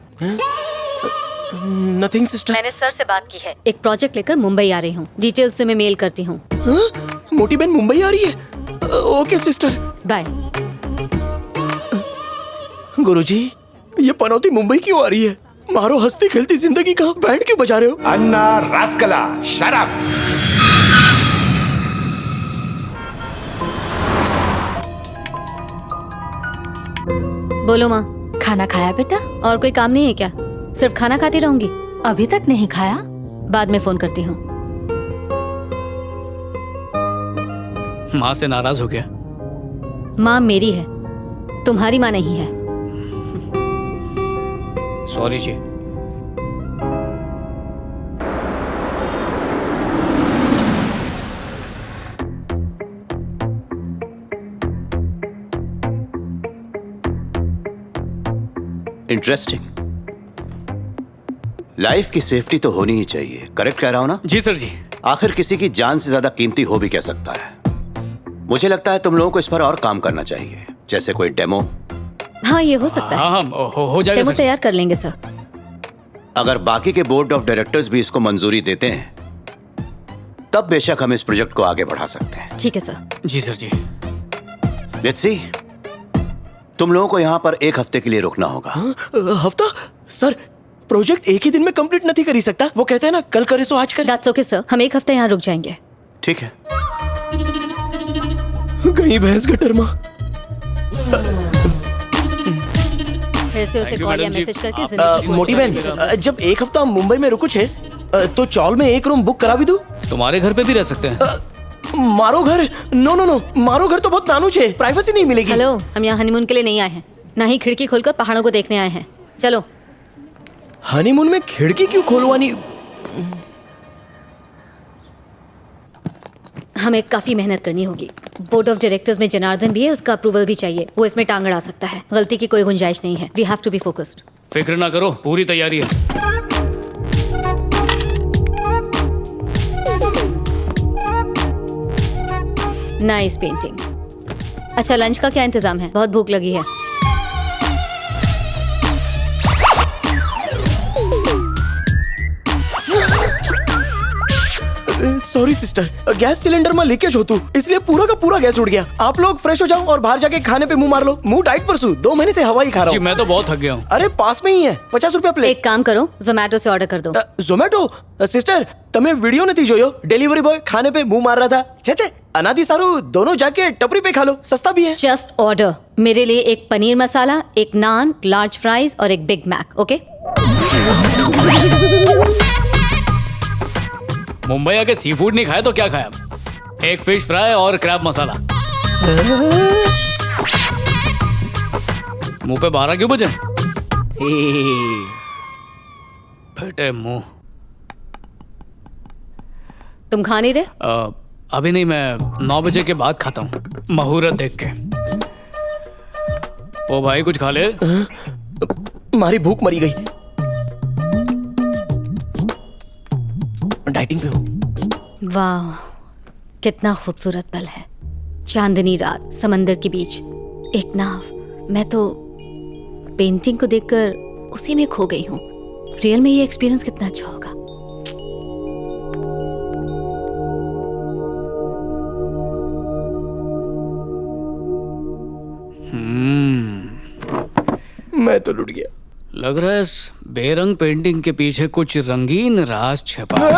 Nothing sister. मैंने सर से बात की है, एक प्रोजेक्ट लेकर मुंबई आ रही हूँ। डिटेल्स से मैं मेल करती हूँ। मोटी बहन मुंबई आ रही है? Okay sister, bye. गुरुजी, ये पनौती मुंबई क्यों आ रही है? मारो हंसती खेलती जिंदगी का बैंड क्यों बजा रहे हो? अन्ना रास्कला, शट अप। बोलो माँ। खाना खाया बेटा? और कोई काम नहीं है क्या? सिर्फ खाना खाती रहूंगी? अभी तक नहीं खाया? बाद में फोन करती हूँ। माँ से नाराज हो गया? माँ मेरी है, तुम्हारी माँ नहीं है। सॉरी जी। इंटरेस्टिंग। लाइफ की सेफ्टी तो होनी ही चाहिए, करेक्ट कह रहा हूं ना? जी सर जी। आखिर किसी की जान से ज्यादा कीमती हो भी कह सकता है। मुझे लगता है तुम लोगों को इस पर और काम करना चाहिए, जैसे कोई डेमो। हाँ, ये हो सकता है। हाँ, हो जाएगा डेमो सर। तैयार कर लेंगे सर। अगर बाकी के बोर्ड ऑफ डायरेक्टर्स भी इसको मंजूरी देते हैं तब बेशक हम इस प्रोजेक्ट को आगे बढ़ा सकते हैं। ठीक है sir. Ji sir ji. Let's see, तुम लोगों को यहाँ पर 1 हफ्ते के लिए रुकना होगा। हफ्ता? सर, प्रोजेक्ट एक ही दिन में कंप्लीट नहीं करी सकता। वो कहते हैं ना, कल करे सो आज करे। That's okay सर, हम 1 हफ्ते यहाँ रुक जाएंगे। ठीक है। गई भैंस गटर माँ। फिर से उसे कॉल या मैसेज करके जिंदगी को मोटी बहन, जब 1 हफ्ता मुंबई में रुको छे तो चौल में 1 रूम बुक करा भी दूं? तुम्हारे घर पे भी रह सकते हैं। मारो घर? नो नो नो, मारो घर तो बहुत नानू छे, प्राइवेसी नहीं मिलेगी। हेलो, हम यहाँ हनीमून के लिए नहीं आए हैं, ना ही खिड़की खोलकर पहाड़ों को देखने आए हैं। चलो। हनीमून में खिड़की क्यों खोलवानी? हमें काफी मेहनत करनी होगी। बोर्ड ऑफ डायरेक्टर्स में जनार्दन भी है, उसका अप्रूवल भी चाहिए। वो इसमें टांग अड़ा सकता है। गलती की कोई गुंजाइश नहीं है। We have to be focused. फिक्र ना करो, पूरी तैयारी है। Nice painting. अच्छा, लंच का क्या इंतजाम है? बहुत भूख लगी है। सॉरी सिस्टर, गैस सिलेंडर में लीकेज होतू, इसलिए पूरा का पूरा गैस उड़ गया। आप लोग फ्रेश हो जाओ और बाहर जाके खाने पे मुंह मार लो। मुंह डाइट परसू, 2 महीने से हवा ही खा रहा जी, हूँ। मैं तो बहुत थक गया हूँ। अरे पास में ही है, 50 रुपया प्लेट। एक काम करो, जोमेटो से ऑर्डर कर दो। जोमेटो? सिस्टर, तमे वीडियो नहीं जोयो? डिलीवरी बॉय खाने पे मुंह मार रहा था। छे अनादि सारू, दोनों जाके टपरी पे खा लो, सस्ता भी है। Just order. मेरे लिए एक पनीर मसाला, एक नान, लार्ज फ्राइज और एक बिग मैक। ओके? मुंबई आके सी फूड नहीं खाया तो क्या खाया? एक फिश फ्राई और क्रैब मसाला। मुंह पे 12 क्यों बजे? फटे मुंह। तुम खा नहीं रहे? अभी नहीं, मैं 9 बजे के बाद खाता हूँ, मुहूर्त देख के। ओ भाई कुछ खा ले। मारी भूख मरी गई। डाइटिंग पे हो। वाह, कितना खूबसूरत पल है। चांदनी रात, समंदर के बीच एक नाव। मैं तो पेंटिंग को देखकर उसी में खो गई हूँ। रियल में ये एक्सपीरियंस कितना अच्छा होगा। मैं तो लुट गया। लग रहा है इस बेरंग पेंटिंग के पीछे कुछ रंगीन राज छिपा है।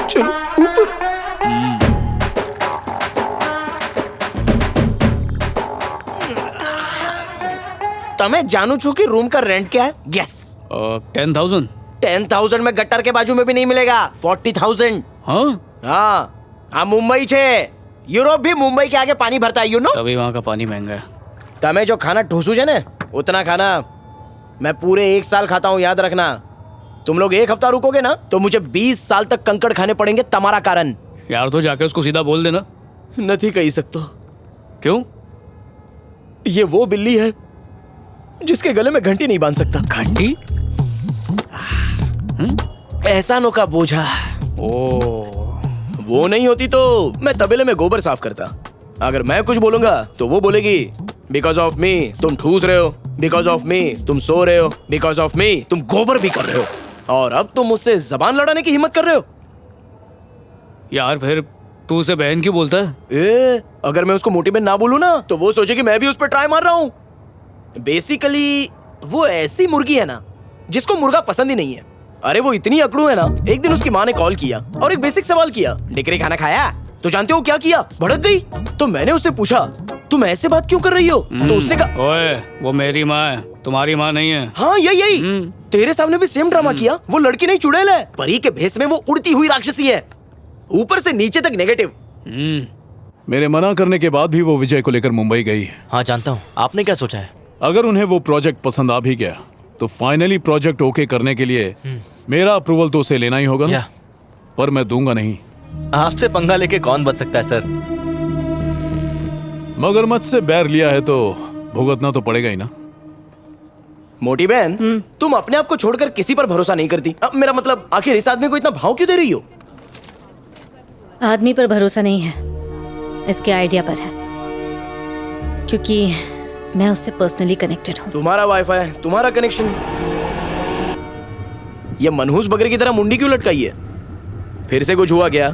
चलो ऊपर। તમે જાણો છો कि रूम का रेंट क्या है? गेस। 10,000। 10,000 में गट्टर के बाजू में भी नहीं मिलेगा। 40,000। हाँ हाँ, मुंबई छे। यूरोप भी मुंबई के आगे पानी भरता है, यू नो। तभी वहाँ का पानी महंगा है। तमे जो खाना ठूसू छे ने, उतना खाना मैं पूरे 1 साल खाता हूँ, याद रखना। तुम लोग 1 हफ्ता रुकोगे ना तो मुझे 20 साल तक कंकड़ खाने पड़ेंगे तुम्हारा कारण। यार तो जाके उसको सीधा बोल देना। नहीं कही सकते। क्यों? ये वो बिल्ली है जिसके गले में घंटी नहीं बांध सकता। घंटी? एहसानों का बोझा। वो नहीं होती तो मैं तबेले में गोबर साफ करता। अगर मैं कुछ बोलूंगा तो वो बोलेगी बिकॉज ऑफ मी तुम ठूस रहे हो, बिकॉज ऑफ मी तुम सो रहे हो, बिकॉज ऑफ मी तुम गोबर भी कर रहे हो, और अब तुम मुझसे जबान लड़ाने की हिम्मत कर रहे हो। यार फिर तू उसे बहन क्यों बोलता है? अगर मैं उसको मोटी बहन ना बोलूं ना तो वो सोचे कि मैं भी उस पर ट्राई मार रहा हूँ। बेसिकली वो ऐसी मुर्गी है ना जिसको मुर्गा पसंद ही नहीं है। अरे वो इतनी अकड़ू है ना, एक दिन उसकी माँ ने कॉल किया और एक बेसिक सवाल किया, डिकरी खाना खाया? तो जानते हो क्या किया? भड़क गई। तो मैंने उससे पूछा तुम ऐसे बात क्यों कर रही हो? तो उसने कहा ओए वो मेरी माँ है, तुम्हारी माँ नहीं है। हाँ यही तेरे सामने भी सेम ड्रामा किया। वो लड़की नहीं चुड़ैल है। परी के भेष में वो उड़ती हुई राक्षसी है, ऊपर से नीचे तक नेगेटिव। मेरे मना करने के बाद भी वो विजय को लेकर मुंबई गई है। हाँ जानता हूँ। आपने क्या सोचा है? अगर उन्हें वो प्रोजेक्ट पसंद आ भी गया तो फाइनली प्रोजेक्ट ओके करने के लिए मेरा अप्रूवल तो उसे लेना ही होगा ना। पर मैं दूंगा नहीं। आपसे पंगा लेके कौन बच सकता है सर? मगरमच्छ से बैर लिया है तो भुगतना तो पड़ेगा ही ना। मोटी बहन, तुम अपने आप को छोड़कर किसी पर भरोसा नहीं करती। अब मेरा मतलब आखिर इस आदमी को इतना भाव क्यों दे रही हो? आदमी पर भरोसा नहीं है, इसके आइडिया पर है, क्योंकि मैं उससे पर्सनली कनेक्टेड हूँ। तुम्हारा वाईफाई, तुम्हारा कनेक्शन। ये मनहूस बकरे की तरह मुंडी क्यों लटकाई है? फिर से कुछ हुआ क्या?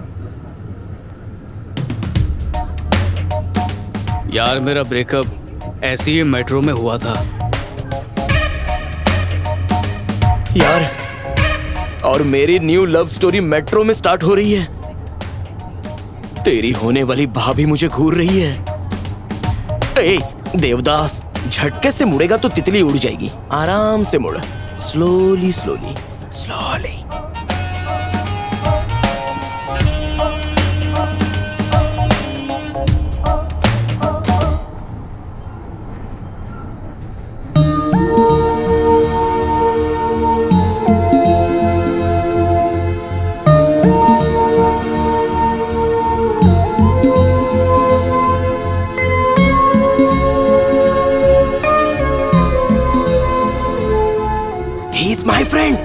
यार मेरा ब्रेकअप ऐसे ही मेट्रो में हुआ था यार, और मेरी न्यू लव स्टोरी मेट्रो में स्टार्ट हो रही है। तेरी होने वाली भाभी मुझे घूर रही है। ए देवदास, झटके से मुड़ेगा तो तितली उड़ जाएगी। आराम से मुड़, slowly slowly slowly. He is my friend.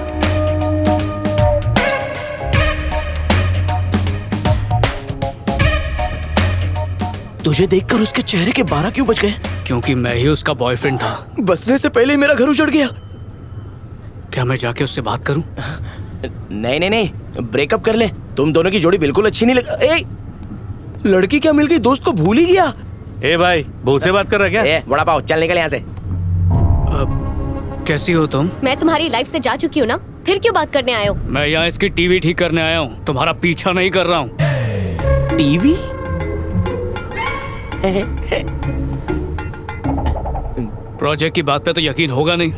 तुझे देखकर उसके चेहरे के 12 क्यों बज गए? क्योंकि मैं ही उसका बॉयफ्रेंड था। बसने से पहले ही मेरा घर उजड़ गया। क्या मैं जाके उससे बात करूं? नहीं नहीं नहीं, ब्रेकअप कर ले। तुम दोनों की जोड़ी बिल्कुल अच्छी नहीं लग। लड़की क्या मिल गई, दोस्त को भूल ही गया। ए भाई, भूत से बात कर रहा क्या? वड़ा पाव, चल निकल यहाँ से। कैसी हो तुम? मैं तुम्हारी लाइफ से जा चुकी हूँ ना, फिर क्यों बात करने आए हो? मैं यहाँ इसकी टीवी ठीक करने आया हूँ, तुम्हारा पीछा नहीं कर रहा हूँ। टीवी? प्रोजेक्ट की बात पे तो यकीन होगा नहीं।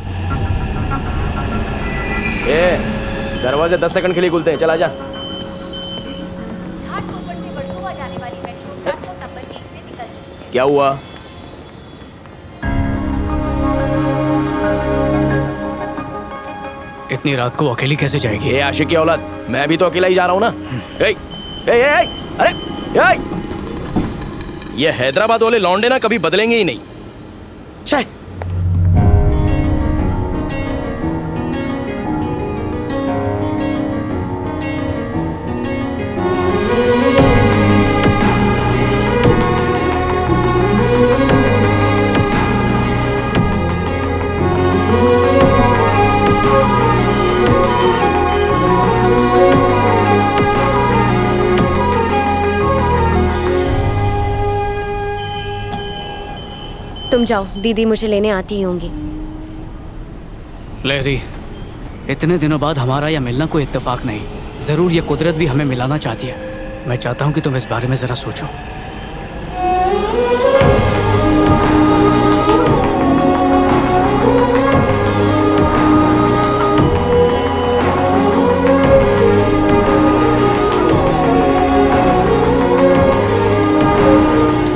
दरवाजे 10 सेकंड के लिए खुलते हैं, चल आजा। क्या हुआ? इतनी रात को अकेली कैसे जाएगी? ये आशिक की औलाद, मैं भी तो अकेला ही जा रहा हूँ ना। अरे ये हैदराबाद वाले लौंडे ना कभी बदलेंगे ही नहीं। छे। तुम जाओ, दीदी मुझे लेने आती ही होंगी। लहरी, इतने दिनों बाद हमारा यह मिलना कोई इत्तेफाक नहीं, जरूर ये कुदरत भी हमें मिलाना चाहती है। मैं चाहता हूँ कि तुम इस बारे में जरा सोचो।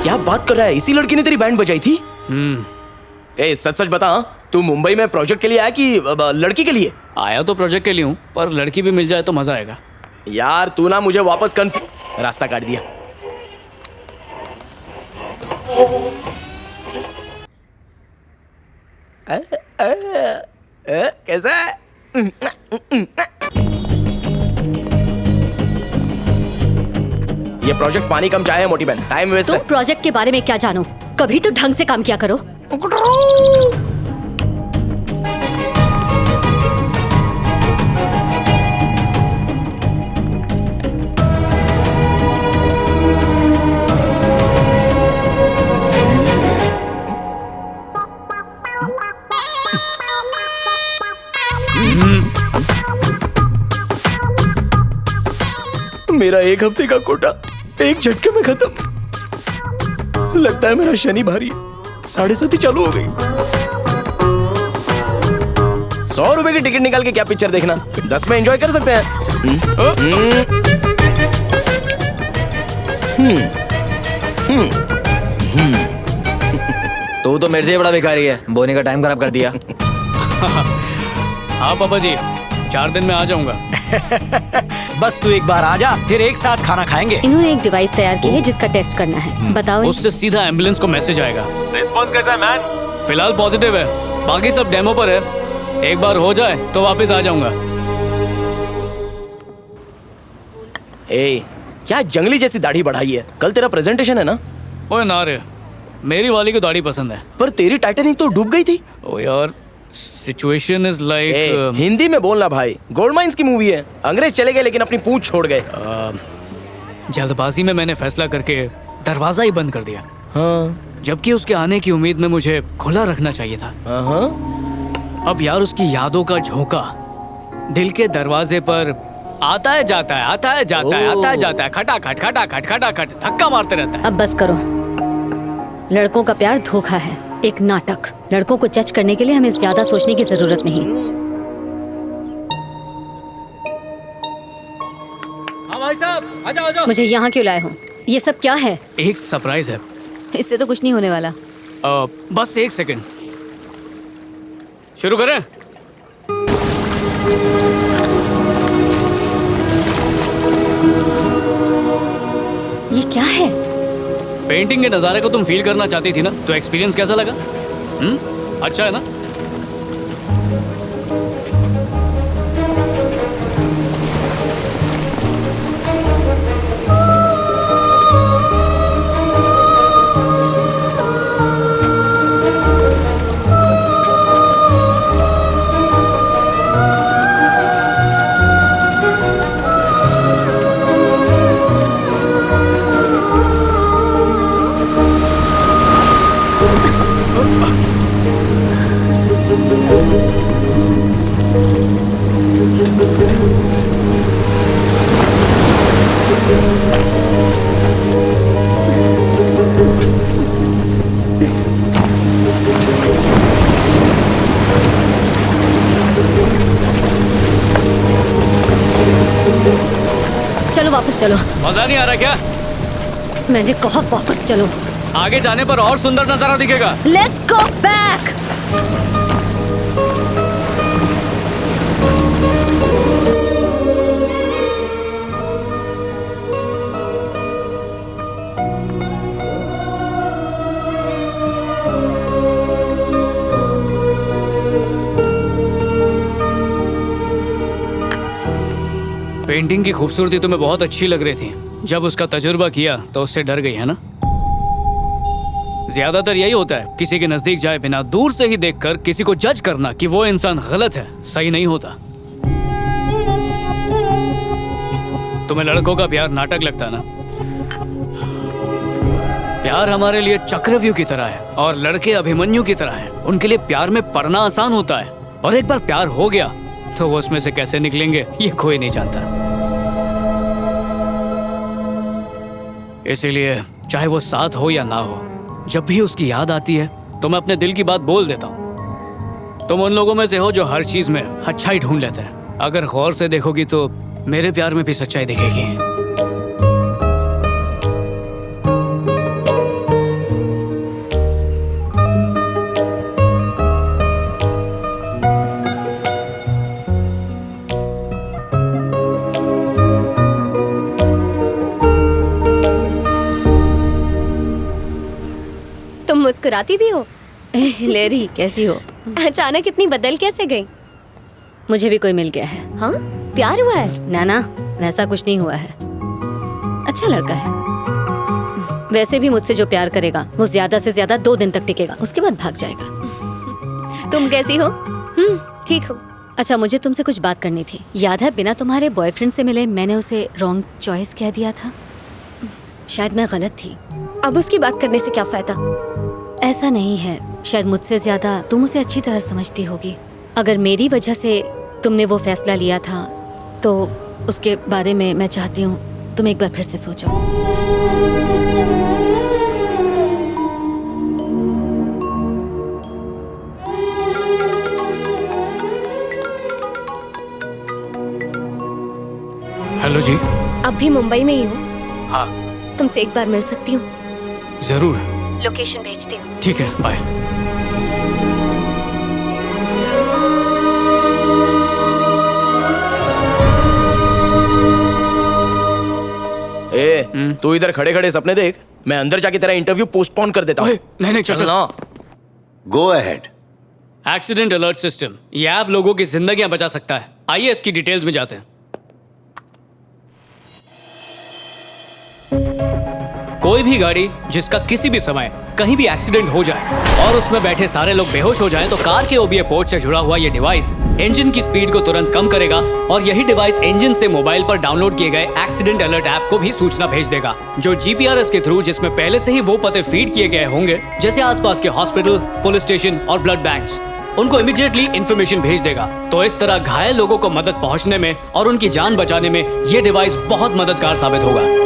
क्या बात कर रहा है? इसी लड़की ने तेरी बैंड बजाई थी? ए, सच सच बता, तू मुंबई में प्रोजेक्ट के लिए आया कि लड़की के लिए? आया तो प्रोजेक्ट के लिए हूँ, पर लड़की भी मिल जाए तो मजा आएगा। यार तू ना मुझे वापस रास्ता काट दिया। कैसा? ये प्रोजेक्ट पानी कम चाहे मोटी बहन, टाइम वेस्ट तुम प्रोजेक्ट के बारे में क्या जानो? कभी तो ढंग से काम किया करो। मेरा एक हफ्ते का कोटा एक झटके में खत्म। लगता है मेरा शनि भारी 7:30 चालू हो गई। 100 रुपए की टिकट निकाल के क्या पिक्चर देखना, 10 में एंजॉय कर सकते हैं। तू तो मेरे से बड़ा भिखारी है, बोने का टाइम खराब कर दिया। हाँ पापा जी, 4 दिन में आ जाऊंगा। बस तू एक बार आ जा, फिर एक साथ खाना खाएंगे। इन्होंने एक डिवाइस तैयार की है जिसका टेस्ट करना है। बताओ। उससे सीधा एम्बुलेंस को मैसेज आएगा। रिस्पॉन्स कैसा है मैन? फिलहाल पॉजिटिव है, बाकी सब डेमो पर है। एक बार हो जाए तो वापस आ जाऊंगा। ए, क्या जंगली जैसी दाढ़ी बढ़ाई है? कल तेरा प्रेजेंटेशन है ना? ओए ना रे, मेरी वाली को दाढ़ी पसंद है। पर तेरी टाइटैनिक तो डूब गई थी। ओ यार, सिचुएशन इज लाइक। हिंदी में बोलना भाई, गोल्ड माइंस की मूवी है। अंग्रेज चले गए लेकिन अपनी पूंछ छोड़ गए। जल्दबाजी में मैंने फैसला करके दरवाजा ही बंद कर दिया। हाँ। जबकि उसके आने की उम्मीद में मुझे खुला रखना चाहिए था। अब यार उसकी यादों का झोंका दिल के दरवाजे पर आता है जाता है, आता है जाता है, आता है जाता है, खटाखट खटाखट खटाखट धक्का मारते रहता है। अब बस करो। लड़कों का प्यार धोखा है, एक नाटक। लड़कों को जज करने के लिए हमें ज्यादा सोचने की जरूरत नहीं। हाँ भाई साहब, आ जाओ, आ जाओ। मुझे यहाँ क्यों लाए हो? ये सब क्या है? एक सरप्राइज है। इससे तो कुछ नहीं होने वाला। बस 1 सेकंड। शुरू करें? ये क्या है? पेंटिंग के नजारे को तुम फील करना चाहती थी ना, तो एक्सपीरियंस कैसा लगा? अच्छा है ना? चलो वापस चलो। मजा नहीं आ रहा क्या? मैंने कहा वापस चलो। आगे जाने पर और सुंदर नजारा दिखेगा। Let's go back. पेंटिंग की खूबसूरती तुम्हें बहुत अच्छी लग रही थी। जब उसका तजुर्बा किया तो उससे डर गई है ना? ज्यादातर यही होता है, किसी के नजदीक जाए बिना दूर से ही देखकर किसी को जज करना कि वो इंसान गलत है, सही नहीं होता। तुम्हें लड़कों का प्यार नाटक लगता है ना? प्यार हमारे लिए चक्रव्यूह की तरह है और लड़के अभिमन्यु की तरह हैं। उनके लिए प्यार में पड़ना आसान होता है और एक बार प्यार हो गया तो वो उसमें से कैसे निकलेंगे ये कोई नहीं जानता। इसीलिए चाहे वो साथ हो या ना हो, जब भी उसकी याद आती है तो मैं अपने दिल की बात बोल देता हूँ। तुम उन लोगों में से हो जो हर चीज में अच्छाई ढूंढ लेते हैं। अगर गौर से देखोगी तो मेरे प्यार में भी सच्चाई दिखेगी। तुम मुस्कुराती भी हो। लेरी कैसी हो? अचानक इतनी बदल कैसे गई? मुझे भी कोई मिल गया है। हाँ, प्यार हुआ है? ना ना, वैसा कुछ नहीं हुआ है। अच्छा लड़का है। वैसे भी मुझसे जो प्यार करेगा वो ज्यादा से ज्यादा 2 दिन तक टिकेगा, उसके बाद भाग जाएगा। तुम कैसी हो? ठीक हो। अच्छा, मुझे तुमसे कुछ बात करनी थी। याद है बिना तुम्हारे बॉयफ्रेंड से मिले मैंने उसे रॉन्ग चॉइस कह दिया था? शायद मैं गलत थी। अब उसकी बात करने से क्या फायदा? ऐसा नहीं है, शायद मुझसे ज्यादा तुम उसे अच्छी तरह समझती होगी। अगर मेरी वजह से तुमने वो फैसला लिया था तो उसके बारे में मैं चाहती हूँ तुम एक बार फिर से सोचो। हेलो जी। अब भी मुंबई में ही हो? हाँ। तुमसे एक बार मिल सकती हूँ? जरूर। लोकेशन भेजती हूँ। ठीक है, बाय। तू इधर खड़े खड़े सपने देख, मैं अंदर जाके तेरा इंटरव्यू पोस्टपोन कर देता हूँ। नहीं चल ना। Go ahead. Accident alert system, ये ऐप लोगों की जिंदगियां बचा सकता है। आइए इसकी डिटेल्स में जाते हैं। कोई भी गाड़ी जिसका किसी भी समय कहीं भी एक्सीडेंट हो जाए और उसमें बैठे सारे लोग बेहोश हो जाएं तो कार के ओबीए पोर्ट से जुड़ा हुआ ये डिवाइस इंजन की स्पीड को तुरंत कम करेगा और यही डिवाइस इंजन से मोबाइल पर डाउनलोड किए गए एक्सीडेंट अलर्ट ऐप को भी सूचना भेज देगा, जो जीपीआरएस के थ्रू, जिसमें पहले से ही वो पते फीड किए गए होंगे जैसे आसपास के हॉस्पिटल, पुलिस स्टेशन और ब्लड बैंक्स, उनको इमीडिएटली इन्फॉर्मेशन भेज देगा। तो इस तरह घायल लोगों को मदद पहुंचने में और उनकी जान बचाने में ये डिवाइस बहुत मददगार साबित होगा।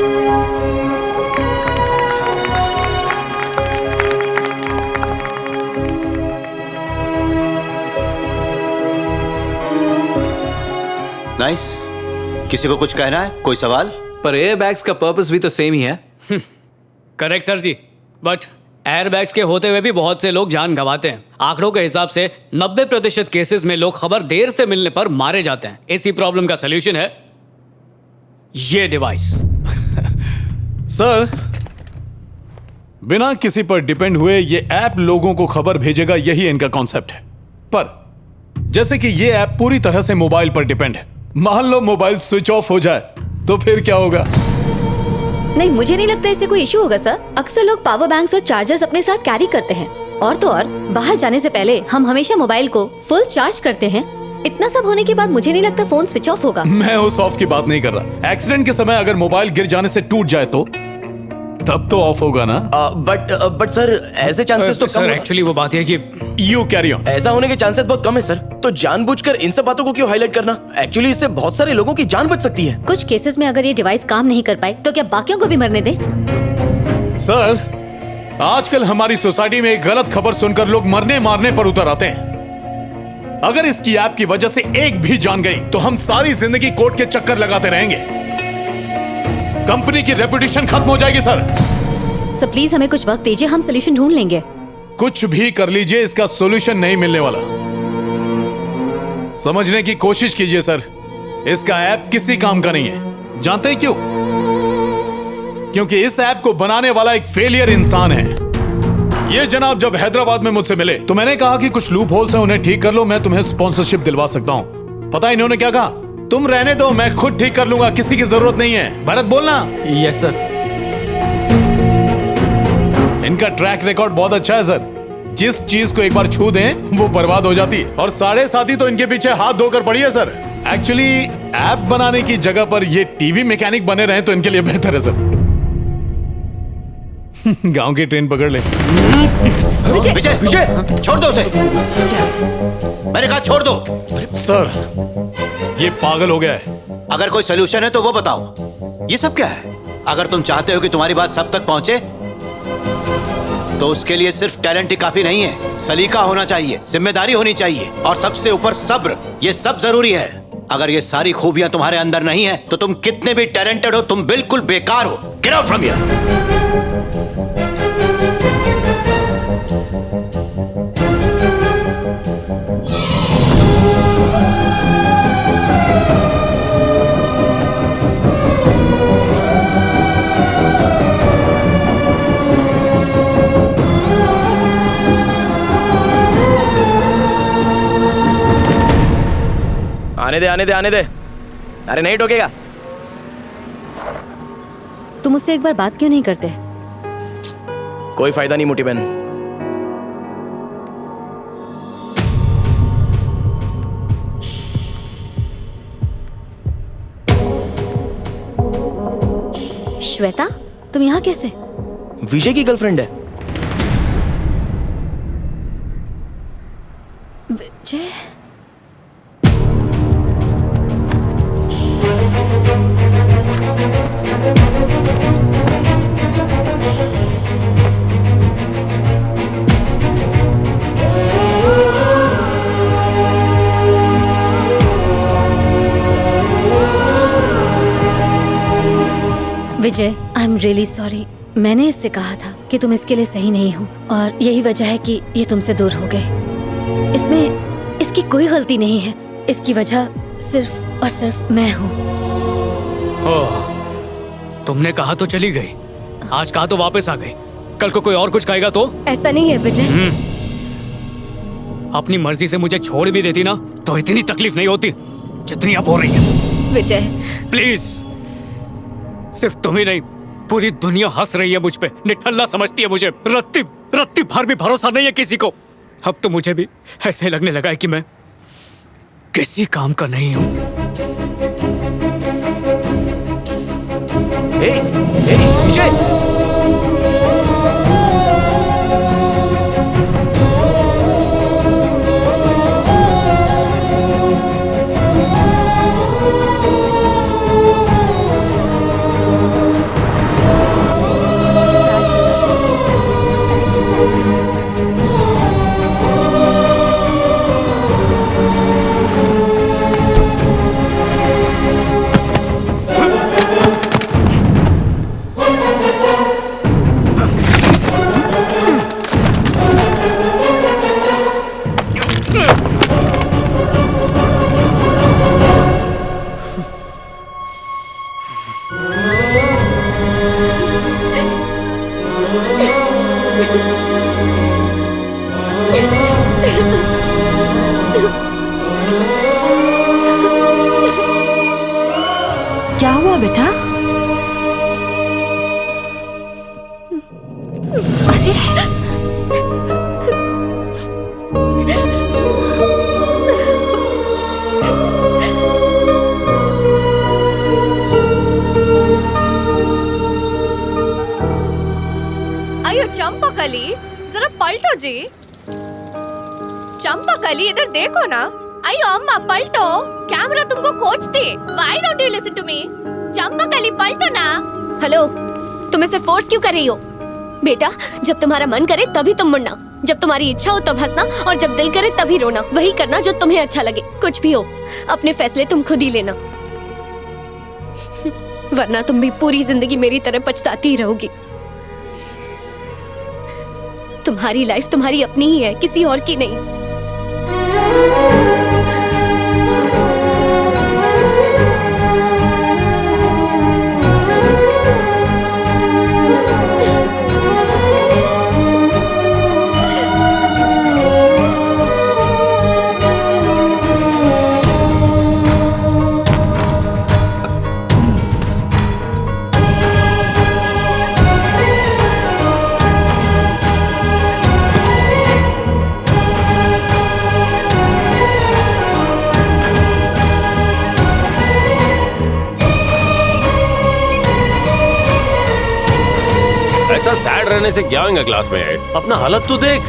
नाइस। किसी को कुछ कहना है? कोई सवाल? पर एयर बैग्स का पर्पस भी तो सेम ही है। Correct sir ji, but airbags के होते हुए भी बहुत से लोग जान गंवाते हैं। आंकड़ों के हिसाब से 90% केसेस में लोग खबर देर से मिलने पर मारे जाते हैं। इसी प्रॉब्लम का सलूशन है ये डिवाइस। सर, बिना किसी पर डिपेंड हुए ये ऐप लोगों को खबर भेजेगा, यही इनका कॉन्सेप्ट है। पर जैसे कि ये ऐप पूरी तरह से मोबाइल पर डिपेंड है, मान लो मोबाइल स्विच ऑफ हो जाए तो फिर क्या होगा? नहीं, मुझे नहीं लगता इससे कोई इशू होगा सर। अक्सर लोग पावर बैंक्स और चार्जर्स अपने साथ कैरी करते हैं और तो और बाहर जाने से पहले हम हमेशा मोबाइल को फुल चार्ज करते हैं। इतना सब होने के बाद मुझे नहीं लगता फोन स्विच ऑफ होगा। मैं उस ऑफ की बात नहीं कर रहा। एक्सीडेंट के समय अगर मोबाइल गिर जाने से टूट जाए तो तब तो ऑफ होगा ना। बट सर ऐसे चांसेस तो सर एक्चुअली वो बात है कि यू कैरी ऑन। ऐसा होने के चांसेस बहुत कम है सर। तो जानबूझकर इन सब बातों को क्यों हाईलाइट करना? एक्चुअली इससे बहुत सारे लोगों की जान बच सकती है। कुछ केसेस में अगर ये डिवाइस काम नहीं कर पाए तो क्या बाकियों को भी मरने दे? सर, आजकल हमारी सोसाइटी में एक गलत खबर सुनकर लोग मरने मारने पर उतर आते हैं। अगर इसकी ऐप की वजह से एक भी जान गई तो हम सारी जिंदगी कोर्ट के चक्कर लगाते रहेंगे। कंपनी की रेपुटेशन खत्म हो जाएगी सर। सर प्लीज हमें कुछ वक्त दीजिए, हम सोल्यूशन ढूंढ लेंगे। कुछ भी कर लीजिए, इसका सॉल्यूशन नहीं मिलने वाला। समझने की कोशिश कीजिए सर, इसका ऐप किसी काम का नहीं है। जानते हैं क्यों? क्योंकि इस ऐप को बनाने वाला एक फेलियर इंसान है। ये जनाब जब हैदराबाद में मुझसे मिले तो मैंने कहा कि कुछ लूप होल्स हैं, उन्हें ठीक कर लो, मैं तुम्हें स्पॉन्सरशिप दिलवा सकता हूं। पता है इन्होंने क्या कहा? तुम रहने दो, मैं खुद ठीक कर लूंगा, किसी की जरूरत नहीं है। भरत बोलना। Yes sir. इनका ट्रैक रिकॉर्ड बहुत अच्छा है सर। जिस चीज को एक बार छू दें वो बर्बाद हो जाती है, और साढ़े साथी तो इनके पीछे हाथ धोकर पड़ी है सर। एक्चुअली ऐप बनाने की जगह पर ये टीवी मैकेनिक बने रहे तो इनके लिए बेहतर है सर। गांव की ट्रेन पकड़ ले। विजय विजय छोड़ दो उसे, मैंने कहा छोड़ दो। सर ये पागल हो गया है। अगर कोई सोल्यूशन है तो वो बताओ। ये सब क्या है? अगर तुम चाहते हो कि तुम्हारी बात सब तक पहुंचे तो उसके लिए सिर्फ टैलेंट ही काफी नहीं है, सलीका होना चाहिए, जिम्मेदारी होनी चाहिए, और सबसे ऊपर सब्र। ये सब जरूरी है। अगर ये सारी खूबियां तुम्हारे अंदर नहीं है तो तुम कितने भी टैलेंटेड हो तुम बिल्कुल बेकार हो। Get out from here. आने दे आने दे आने दे। अरे नहीं टोकेगा। तुम मुझसे एक बार बात क्यों नहीं करते? कोई फायदा नहीं मोटी बहन। श्वेता, तुम यहाँ कैसे? विजय की गर्लफ्रेंड है। विजय? विजय, आई एम रियली सॉरी। मैंने इससे कहा था कि तुम इसके लिए सही नहीं हो, और यही वजह है कि ये तुमसे दूर हो गए। इसमें इसकी कोई गलती नहीं है। इसकी वजह सिर्फ और सिर्फ मैं हूँ। तुमने कहा तो चली गई, आज कहा तो वापस आ गई, कल को कोई और कुछ कहेगा तो? ऐसा नहीं है विजय। अपनी मर्जी से मुझे छोड़ भी देती ना तो इतनी तकलीफ नहीं होती जितनी अब हो रही है। विजय प्लीज, सिर्फ तुम ही नहीं, पूरी दुनिया हंस रही है मुझ पे, निठल्ला समझती है मुझे, रत्ती रत्ती भर भी भरोसा नहीं है किसी को। अब तो मुझे भी ऐसे ही लगने लगा है कि मैं किसी काम का नहीं हूं। विजय, क्या हुआ बेटा? अयो चंपकली, जरा पलटो जी। चंपकली इधर देखो ना। अयो अम्मा पलटो, कैमरा तुमको खोजती। Why don't you listen to me? Champakali पलटो ना। हेलो, तुम इसे फोर्स क्यों कर रही हो? बेटा, जब तुम्हारा मन करे तभी तुम मुड़ना, जब तुम्हारी इच्छा हो तब हंसना, और जब दिल करे तभी रोना। वही करना जो तुम्हें अच्छा लगे। कुछ भी हो, अपने फैसले तुम खुद ही लेना, वरना तुम भी पूरी जिंदगी मेरी तरह पछताती ही रहोगी। तुम्हारी लाइफ तुम्हारी अपनी ही है, किसी और की नहीं। रहने से क्या होगा क्लासमेट? अपना हालत तो देख।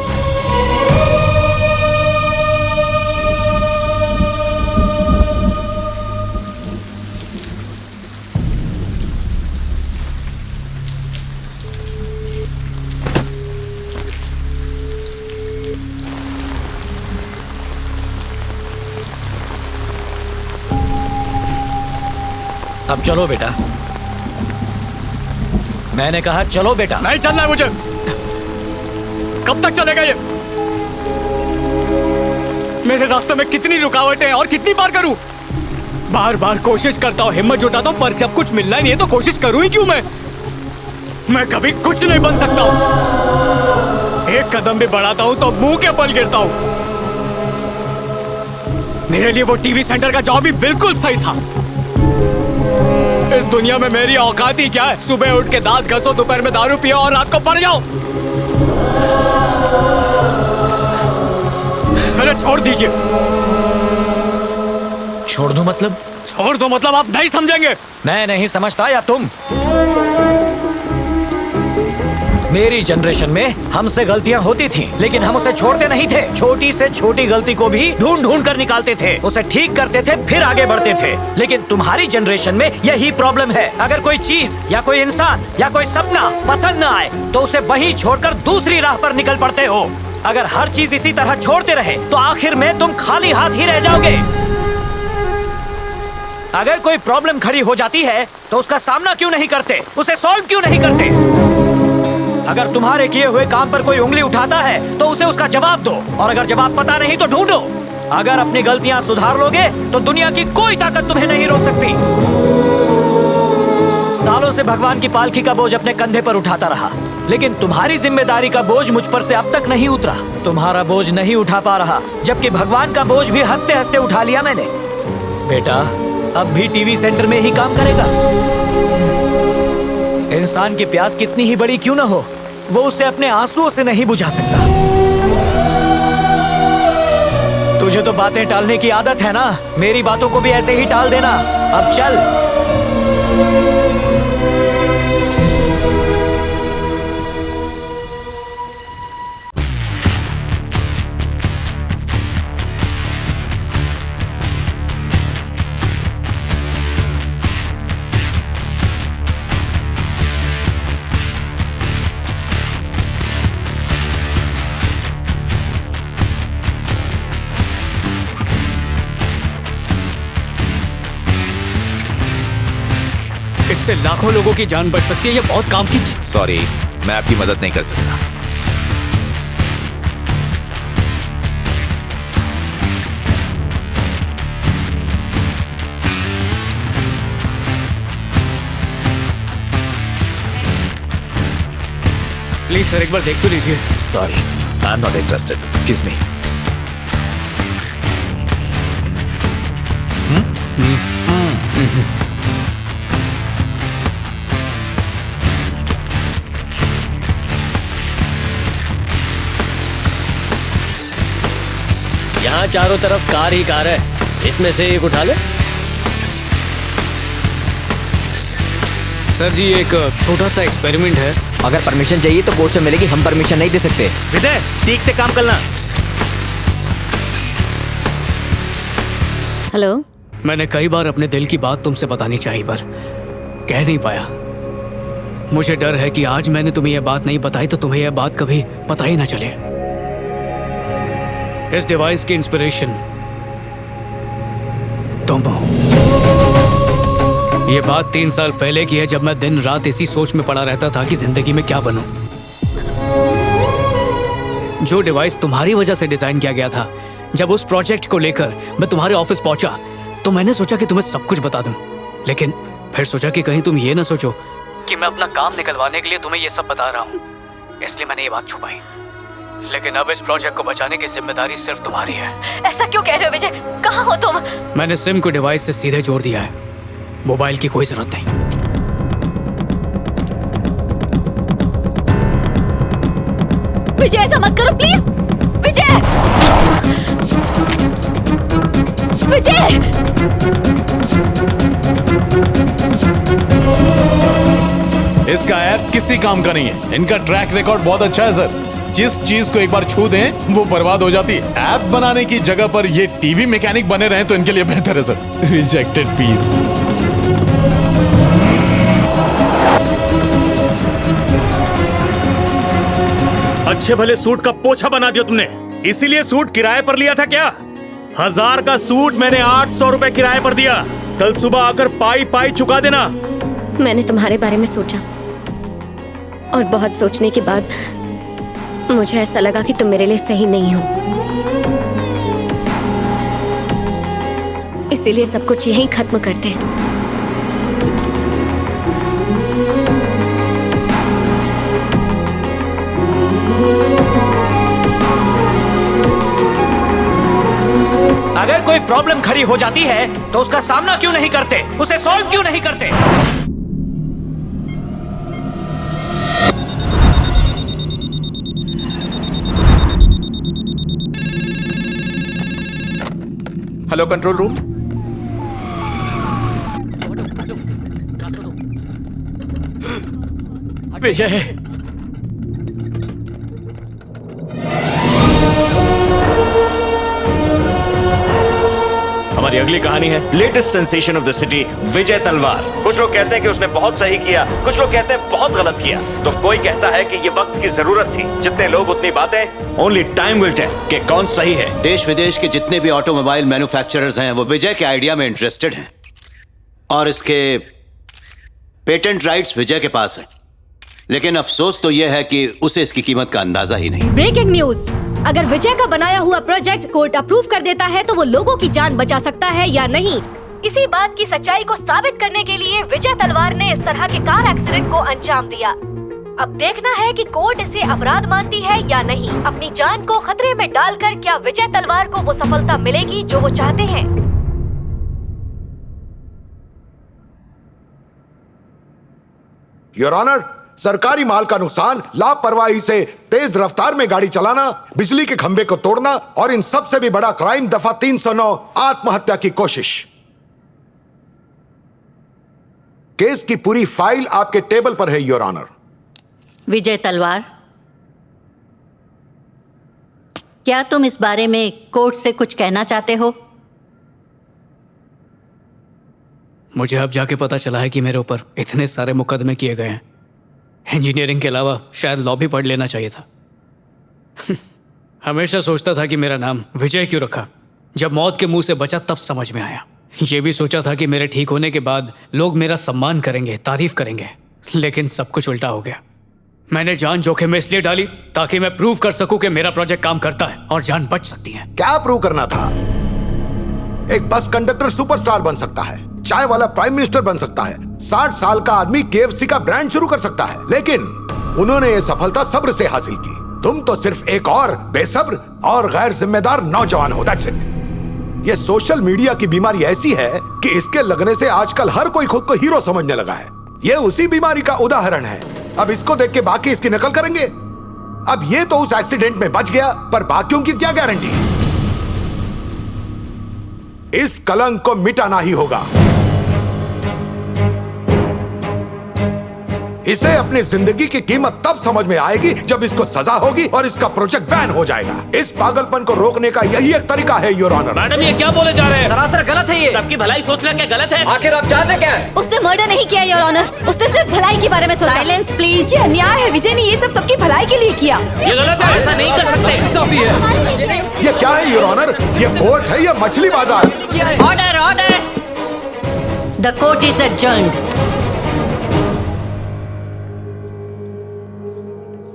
अब चलो बेटा। मैंने कहा चलो बेटा। नहीं चलना है मुझे। कब तक चलेगा ये? मेरे रास्ते में कितनी रुकावटें हैं और कितनी बार करूं? बार बार कोशिश करता हूं, हिम्मत जुटाता हूं, पर जब कुछ मिलना ही नहीं है तो कोशिश करूं ही क्यों मैं कभी कुछ नहीं बन सकता हूं। एक कदम भी बढ़ाता हूं तो मुंह के बल गिरता हूं। मेरे लिए वो टीवी सेंटर का जॉब भी बिल्कुल सही था। इस दुनिया में मेरी औकात ही क्या है? सुबह उठ के दांत घसो, दोपहर में दारू पियो और रात को पड़ जाओ। अरे छोड़ दीजिए। छोड़ दूं मतलब? छोड़ दो मतलब आप नहीं समझेंगे। मैं नहीं समझता या तुम? मेरी जनरेशन में हमसे गलतियां होती थी, लेकिन हम उसे छोड़ते नहीं थे। छोटी से छोटी गलती को भी ढूंढ ढूंढ कर निकालते थे, उसे ठीक करते थे, फिर आगे बढ़ते थे। लेकिन तुम्हारी जनरेशन में यही प्रॉब्लम है। अगर कोई चीज या कोई इंसान या कोई सपना पसंद न आए तो उसे वहीं छोड़कर दूसरी राह पर निकल पड़ते हो। अगर हर चीज इसी तरह छोड़ते रहे तो आखिर में तुम खाली हाथ ही रह जाओगे। अगर कोई प्रॉब्लम खड़ी हो जाती है तो उसका सामना क्यों नहीं करते? उसे सॉल्व क्यों नहीं करते? अगर तुम्हारे किए हुए काम पर कोई उंगली उठाता है तो उसे उसका जवाब दो, और अगर जवाब पता नहीं तो ढूंढो। अगर अपनी गलतियां सुधार लोगे तो दुनिया की कोई ताकत तुम्हें नहीं रोक सकती। सालों से भगवान की पालकी का बोझ अपने कंधे पर उठाता रहा, लेकिन तुम्हारी जिम्मेदारी का बोझ मुझ पर से अब तक नहीं उतरा। तुम्हारा बोझ नहीं उठा पा रहा, जबकि भगवान का बोझ भी हंसते हंसते उठा लिया मैंने। बेटा अब भी टीवी सेंटर में ही काम करेगा। इंसान की प्यास कितनी ही बड़ी क्यों न हो, वो उसे अपने आंसुओं से नहीं बुझा सकता। तुझे तो बातें टालने की आदत है ना, मेरी बातों को भी ऐसे ही टाल देना। अब चल। इससे लाखों लोगों की जान बच सकती है। ये बहुत काम की चीज। सॉरी, मैं आपकी मदद नहीं कर सकता। प्लीज सर एक बार देख तो लीजिए। Sorry, I am not interested. Excuse me. यहाँ चारों तरफ कार ही कार है, इसमें से एक उठा लो। सर जी एक छोटा सा एक्सपेरिमेंट है। अगर परमिशन चाहिए तो कोर्ट से मिलेगी, हम परमिशन नहीं दे सकते। विजय ठीक से काम करना। हेलो। मैंने कई बार अपने दिल की बात तुमसे बतानी चाहिए पर कह नहीं पाया। मुझे डर है कि आज मैंने तुम्हें यह बात नहीं बताई तो तुम्हें यह बात कभी पता ही ना चले। इस डिवाइस की इंस्पिरेशन तुम हो। यह बात 3 साल पहले की है, जब मैं दिन रात इसी सोच में पड़ा रहता था कि जिंदगी में क्या बनूं। जो डिवाइस तुम्हारी वजह से डिजाइन किया गया था, जब उस प्रोजेक्ट को लेकर मैं तुम्हारे ऑफिस पहुंचा तो मैंने सोचा कि तुम्हें सब कुछ बता दूं, लेकिन फिर सोचा कि कहीं तुम ये ना सोचो कि मैं अपना काम निकलवाने के लिए तुम्हें ये सब बता रहा हूं, इसलिए मैंने ये बात छुपाई। लेकिन अब इस प्रोजेक्ट को बचाने की जिम्मेदारी सिर्फ तुम्हारी है। ऐसा क्यों कह रहे हो विजय? कहाँ हो तुम? मैंने सिम को डिवाइस से सीधे जोड़ दिया है, मोबाइल की कोई जरूरत नहीं। विजय ऐसा मत करो प्लीज। विजय! विजय! इसका ऐप किसी काम का नहीं है। इनका ट्रैक रिकॉर्ड बहुत अच्छा है सर। जिस चीज को एक बार छू दें वो बर्बाद हो जाती है। ऐप बनाने की जगह पर ये टीवी मैकेनिक बने रहे तो इनके लिए बेहतर है सर। Rejected piece. अच्छे भले सूट का पोछा बना दिया तुमने, इसीलिए सूट किराए पर लिया था क्या? 1000 का सूट मैंने 800 रुपए किराए पर दिया। कल सुबह आकर पाई पाई चुका देना। मैंने तुम्हारे बारे में सोचा और बहुत सोचने के बाद मुझे ऐसा लगा कि तुम मेरे लिए सही नहीं हो, इसीलिए सब कुछ यहीं खत्म करते हैं। अगर कोई प्रॉब्लम खड़ी हो जाती है तो उसका सामना क्यों नहीं करते, उसे सॉल्व क्यों नहीं करते? Hello control room. विजय, हमारी अगली कहानी है latest sensation of the city, Vijay Talwar. कुछ लोग कहते हैं कि उसने बहुत सही किया, कुछ लोग कहते हैं बहुत गलत किया, तो कोई कहता है कि ये वक्त की जरूरत थी। जितने लोग उतनी बातें, ओनली टाइम विल टेल कि कौन सही है। देश विदेश के जितने भी ऑटोमोबाइल मैन्युफैक्चरर्स हैं वो विजय के आइडिया में इंटरेस्टेड हैं और इसके पेटेंट राइट्स विजय के पास हैं। लेकिन अफसोस तो यह है कि उसे इसकी कीमत का अंदाजा ही नहीं। ब्रेकिंग न्यूज, अगर विजय का बनाया हुआ प्रोजेक्ट कोर्ट अप्रूव कर देता है तो वो लोगों की जान बचा सकता है या नहीं। इसी बात की सच्चाई को साबित करने के लिए विजय तलवार ने इस तरह के कार एक्सीडेंट को अंजाम दिया। अब देखना है कि कोर्ट इसे अपराध मानती है या नहीं। अपनी जान को खतरे में डालकर क्या विजय तलवार को वो सफलता मिलेगी जो वो चाहते हैं? योर ऑनर, सरकारी माल का नुकसान, लापरवाही से तेज रफ्तार में गाड़ी चलाना, बिजली के खंभे को तोड़ना और इन सब से भी बड़ा क्राइम दफा 309 आत्महत्या की कोशिश। केस की पूरी फाइल आपके टेबल पर है योर ऑनर। विजय तलवार, क्या तुम इस बारे में कोर्ट से कुछ कहना चाहते हो? मुझे अब जाके पता चला है कि मेरे ऊपर इतने सारे मुकदमे किए गए हैं। इंजीनियरिंग के अलावा शायद लॉ भी पढ़ लेना चाहिए था। हमेशा सोचता था कि मेरा नाम विजय क्यों रखा। जब मौत के मुंह से बचा तब समझ में आया। ये भी सोचा था कि मेरे ठीक होने के बाद लोग मेरा सम्मान करेंगे, तारीफ करेंगे, लेकिन सब कुछ उल्टा हो गया। मैंने जान जोखिम में इसलिए डाली ताकि मैं प्रूव कर सकूं कि मेरा प्रोजेक्ट काम करता है और जान बच सकती है। क्या प्रूव करना था? एक बस कंडक्टर सुपरस्टार बन सकता है, चाय वाला प्राइम मिनिस्टर बन सकता है, 60 साल का आदमी KFC का ब्रांड शुरू कर सकता है, लेकिन उन्होंने ये सफलता सब्र से हासिल की। तुम तो सिर्फ एक और बेसब्र और गैर जिम्मेदार नौजवान हो। That's it. ये सोशल मीडिया की बीमारी ऐसी है कि इसके लगने से आजकल हर कोई खुद को हीरो समझने लगा है। ये उसी बीमारी का उदाहरण है। अब इसको देख के बाकी इसकी नकल करेंगे। अब ये तो उस एक्सीडेंट में बच गया, पर बाकियों की क्या गारंटी? इस कलंक को मिटाना ही होगा। इसे अपनी जिंदगी की कीमत तब समझ में आएगी जब इसको सजा होगी और इसका प्रोजेक्ट बैन हो जाएगा। इस पागलपन को रोकने का यही एक तरीका है योर ऑनर। मैडम, ये क्या बोले जा रहे हैं? सरासर गलत है ये। सबकी भलाई सोचना क्या गलत है? आखिर आप चाहते क्या है? उसने मर्डर नहीं किया योर ऑनर, उसने सिर्फ भलाई के बारे में सोचा। Silence please. ये अन्याय है। विजय ने ये सब सबकी भलाई के लिए किया। ये गलत है, ऐसा नहीं कर सकते। ये क्या है योर ऑनर? ये कोर्ट है या मछली बाजार? Order, order. The court is adjourned.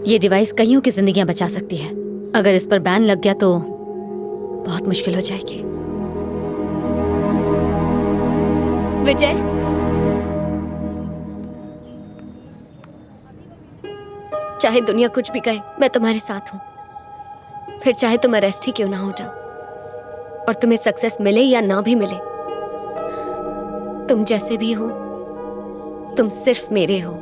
ये डिवाइस कईयों की जिंदगियां बचा सकती है। अगर इस पर बैन लग गया तो बहुत मुश्किल हो जाएगी। विजय, चाहे दुनिया कुछ भी कहे, मैं तुम्हारे साथ हूं। फिर चाहे तुम अरेस्ट ही क्यों ना हो जाओ और तुम्हें सक्सेस मिले या ना भी मिले, तुम जैसे भी हो, तुम सिर्फ मेरे हो।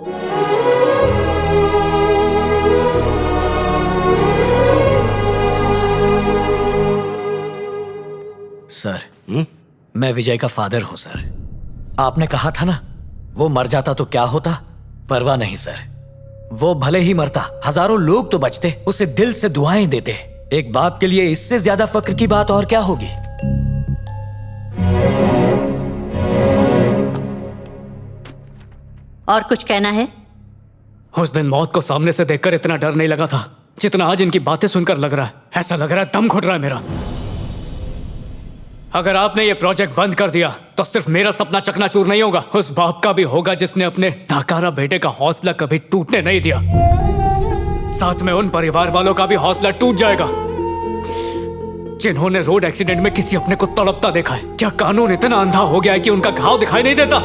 सर, मैं विजय का फादर हूं सर। आपने कहा था ना वो मर जाता तो क्या होता, परवाह नहीं सर, वो भले ही मरता, हजारों लोग तो बचते, उसे दिल से दुआएं देते। एक बाप के लिए इससे ज्यादा फक्र की बात और क्या होगी। और कुछ कहना है? उस दिन मौत को सामने से देखकर इतना डर नहीं लगा था जितना आज इनकी बातें सुनकर लग रहा है। ऐसा लग रहा है दम घुट रहा है मेरा। अगर आपने ये प्रोजेक्ट बंद कर दिया तो सिर्फ मेरा सपना चकनाचूर नहीं होगा, उस बाप का भी होगा जिसने अपने नाकारा बेटे का हौसला कभी टूटने नहीं दिया। साथ में उन परिवार वालों का भी हौसला टूट जाएगा जिन्होंने रोड एक्सीडेंट में किसी अपने को तड़पता देखा है। क्या कानून इतना अंधा हो गया है कि उनका घाव दिखाई नहीं देता?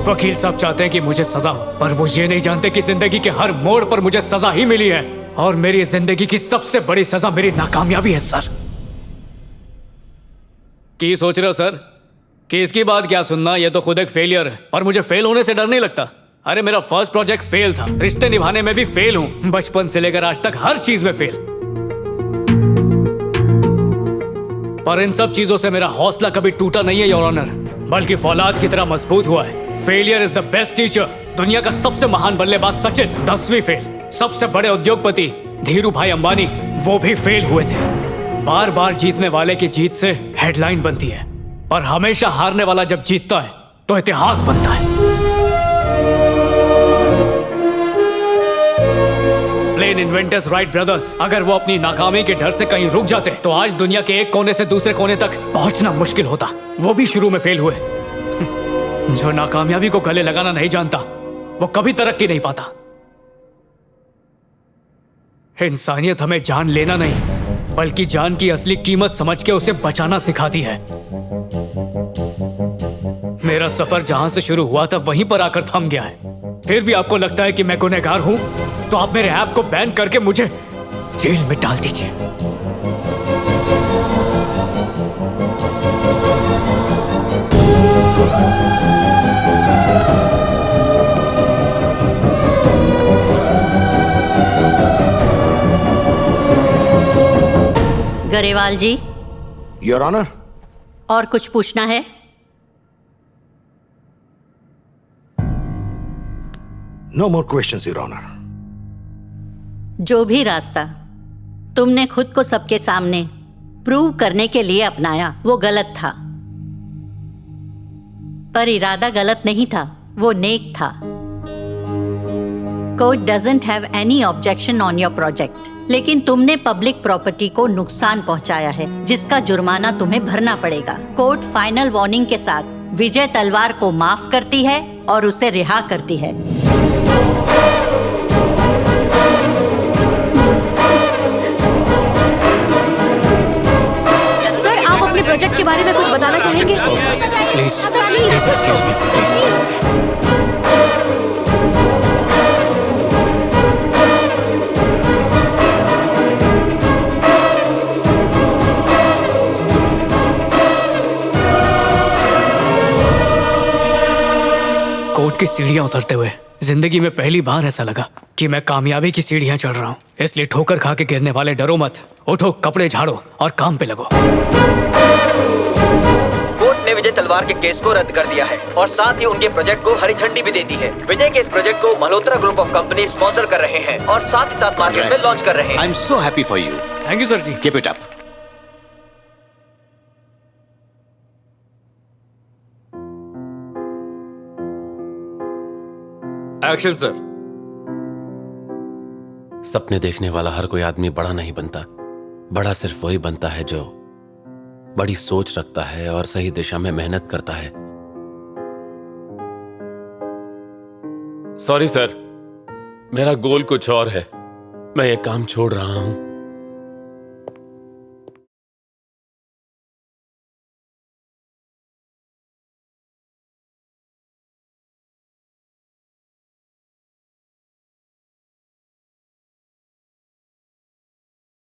वकील साहब चाहते हैं कि मुझे सजा हो, पर वो ये नहीं जानते कि जिंदगी के हर मोड़ पर मुझे सजा ही मिली है, और मेरी जिंदगी की सबसे बड़ी सजा मेरी नाकामयाबी है सर। की सोच रहे हो सर कि इसकी बात क्या सुनना, ये तो खुद एक फेलियर है, और मुझे फेल होने से डर नहीं लगता। अरे मेरा फर्स्ट प्रोजेक्ट फेल था, रिश्ते निभाने में भी फेल हूं, बचपन से लेकर आज तक हर चीज में फेल। पर इन सब चीजों से मेरा हौसला कभी टूटा नहीं है योर ऑनर, बल्कि फौलाद की तरह मजबूत हुआ है। Failure is the best teacher. दुनिया का सबसे महान बल्लेबाज सचिन 10वीं फेल, सबसे बड़े उद्योगपति धीरू भाई अंबानी वो भी फेल हुए थे। बार बार जीतने वाले की जीत से हेडलाइन बनती है, और हमेशा हारने वाला जब जीतता है तो इतिहास बनता है। प्लेन इन्वेंटर्स राइट ब्रदर्स, अगर वो अपनी नाकामी के डर से कहीं रुक जाते तो आज दुनिया के एक कोने से दूसरे कोने तक पहुंचना मुश्किल होता। वो भी शुरू में फेल हुए। जो नाकामयाबी को गले लगाना नहीं जानता वो कभी तरक्की नहीं पाता। इंसानियत हमें जान लेना नहीं बल्कि जान की असली कीमत समझ के उसे बचाना सिखाती है। मेरा सफर जहां से शुरू हुआ था वहीं पर आकर थम गया है। फिर भी आपको लगता है कि मैं गुनहगार हूं तो आप मेरे ऐप को बैन करके मुझे जेल में डाल दीजिए। गरेवाल जी। Your honour. और कुछ पूछना है? No more questions your honour. जो भी रास्ता तुमने खुद को सबके सामने प्रूव करने के लिए अपनाया वो गलत था, पर इरादा गलत नहीं था, वो नेक था। Court doesn't have any objection on your project, लेकिन तुमने पब्लिक प्रॉपर्टी को नुकसान पहुंचाया है जिसका जुर्माना तुम्हें भरना पड़ेगा। कोर्ट फाइनल वार्निंग के साथ विजय तलवार को माफ करती है और उसे रिहा करती है। सर, आप अपने प्रोजेक्ट के बारे में कुछ बताना चाहेंगे? Please please excuse me please. Court की सीढ़ियां उतरते हुए जिंदगी में पहली बार ऐसा लगा कि मैं कामयाबी की सीढ़ियां चढ़ रहा हूं। इसलिए ठोकर खा के गिरने वाले डरो मत, उठो, कपड़े झाड़ो और काम पे लगो। कोर्ट ने विजय तलवार के केस को रद्द कर दिया है और साथ ही उनके प्रोजेक्ट को हरी झंडी भी दे दी है। विजय के इस प्रोजेक्ट को Malhotra group of company sponsor कर रहे हैं और साथ ही साथ मार्केट में लॉन्च कर रहे हैं। I am so happy for you. Thank you sir ji. Keep it up. Action sir. सपने देखने वाला हर कोई आदमी बड़ा नहीं बनता, बड़ा सिर्फ वही बनता है जो बड़ी सोच रखता है और सही दिशा में मेहनत करता है। सॉरी सर, मेरा गोल कुछ और है। मैं ये काम छोड़ रहा हूं।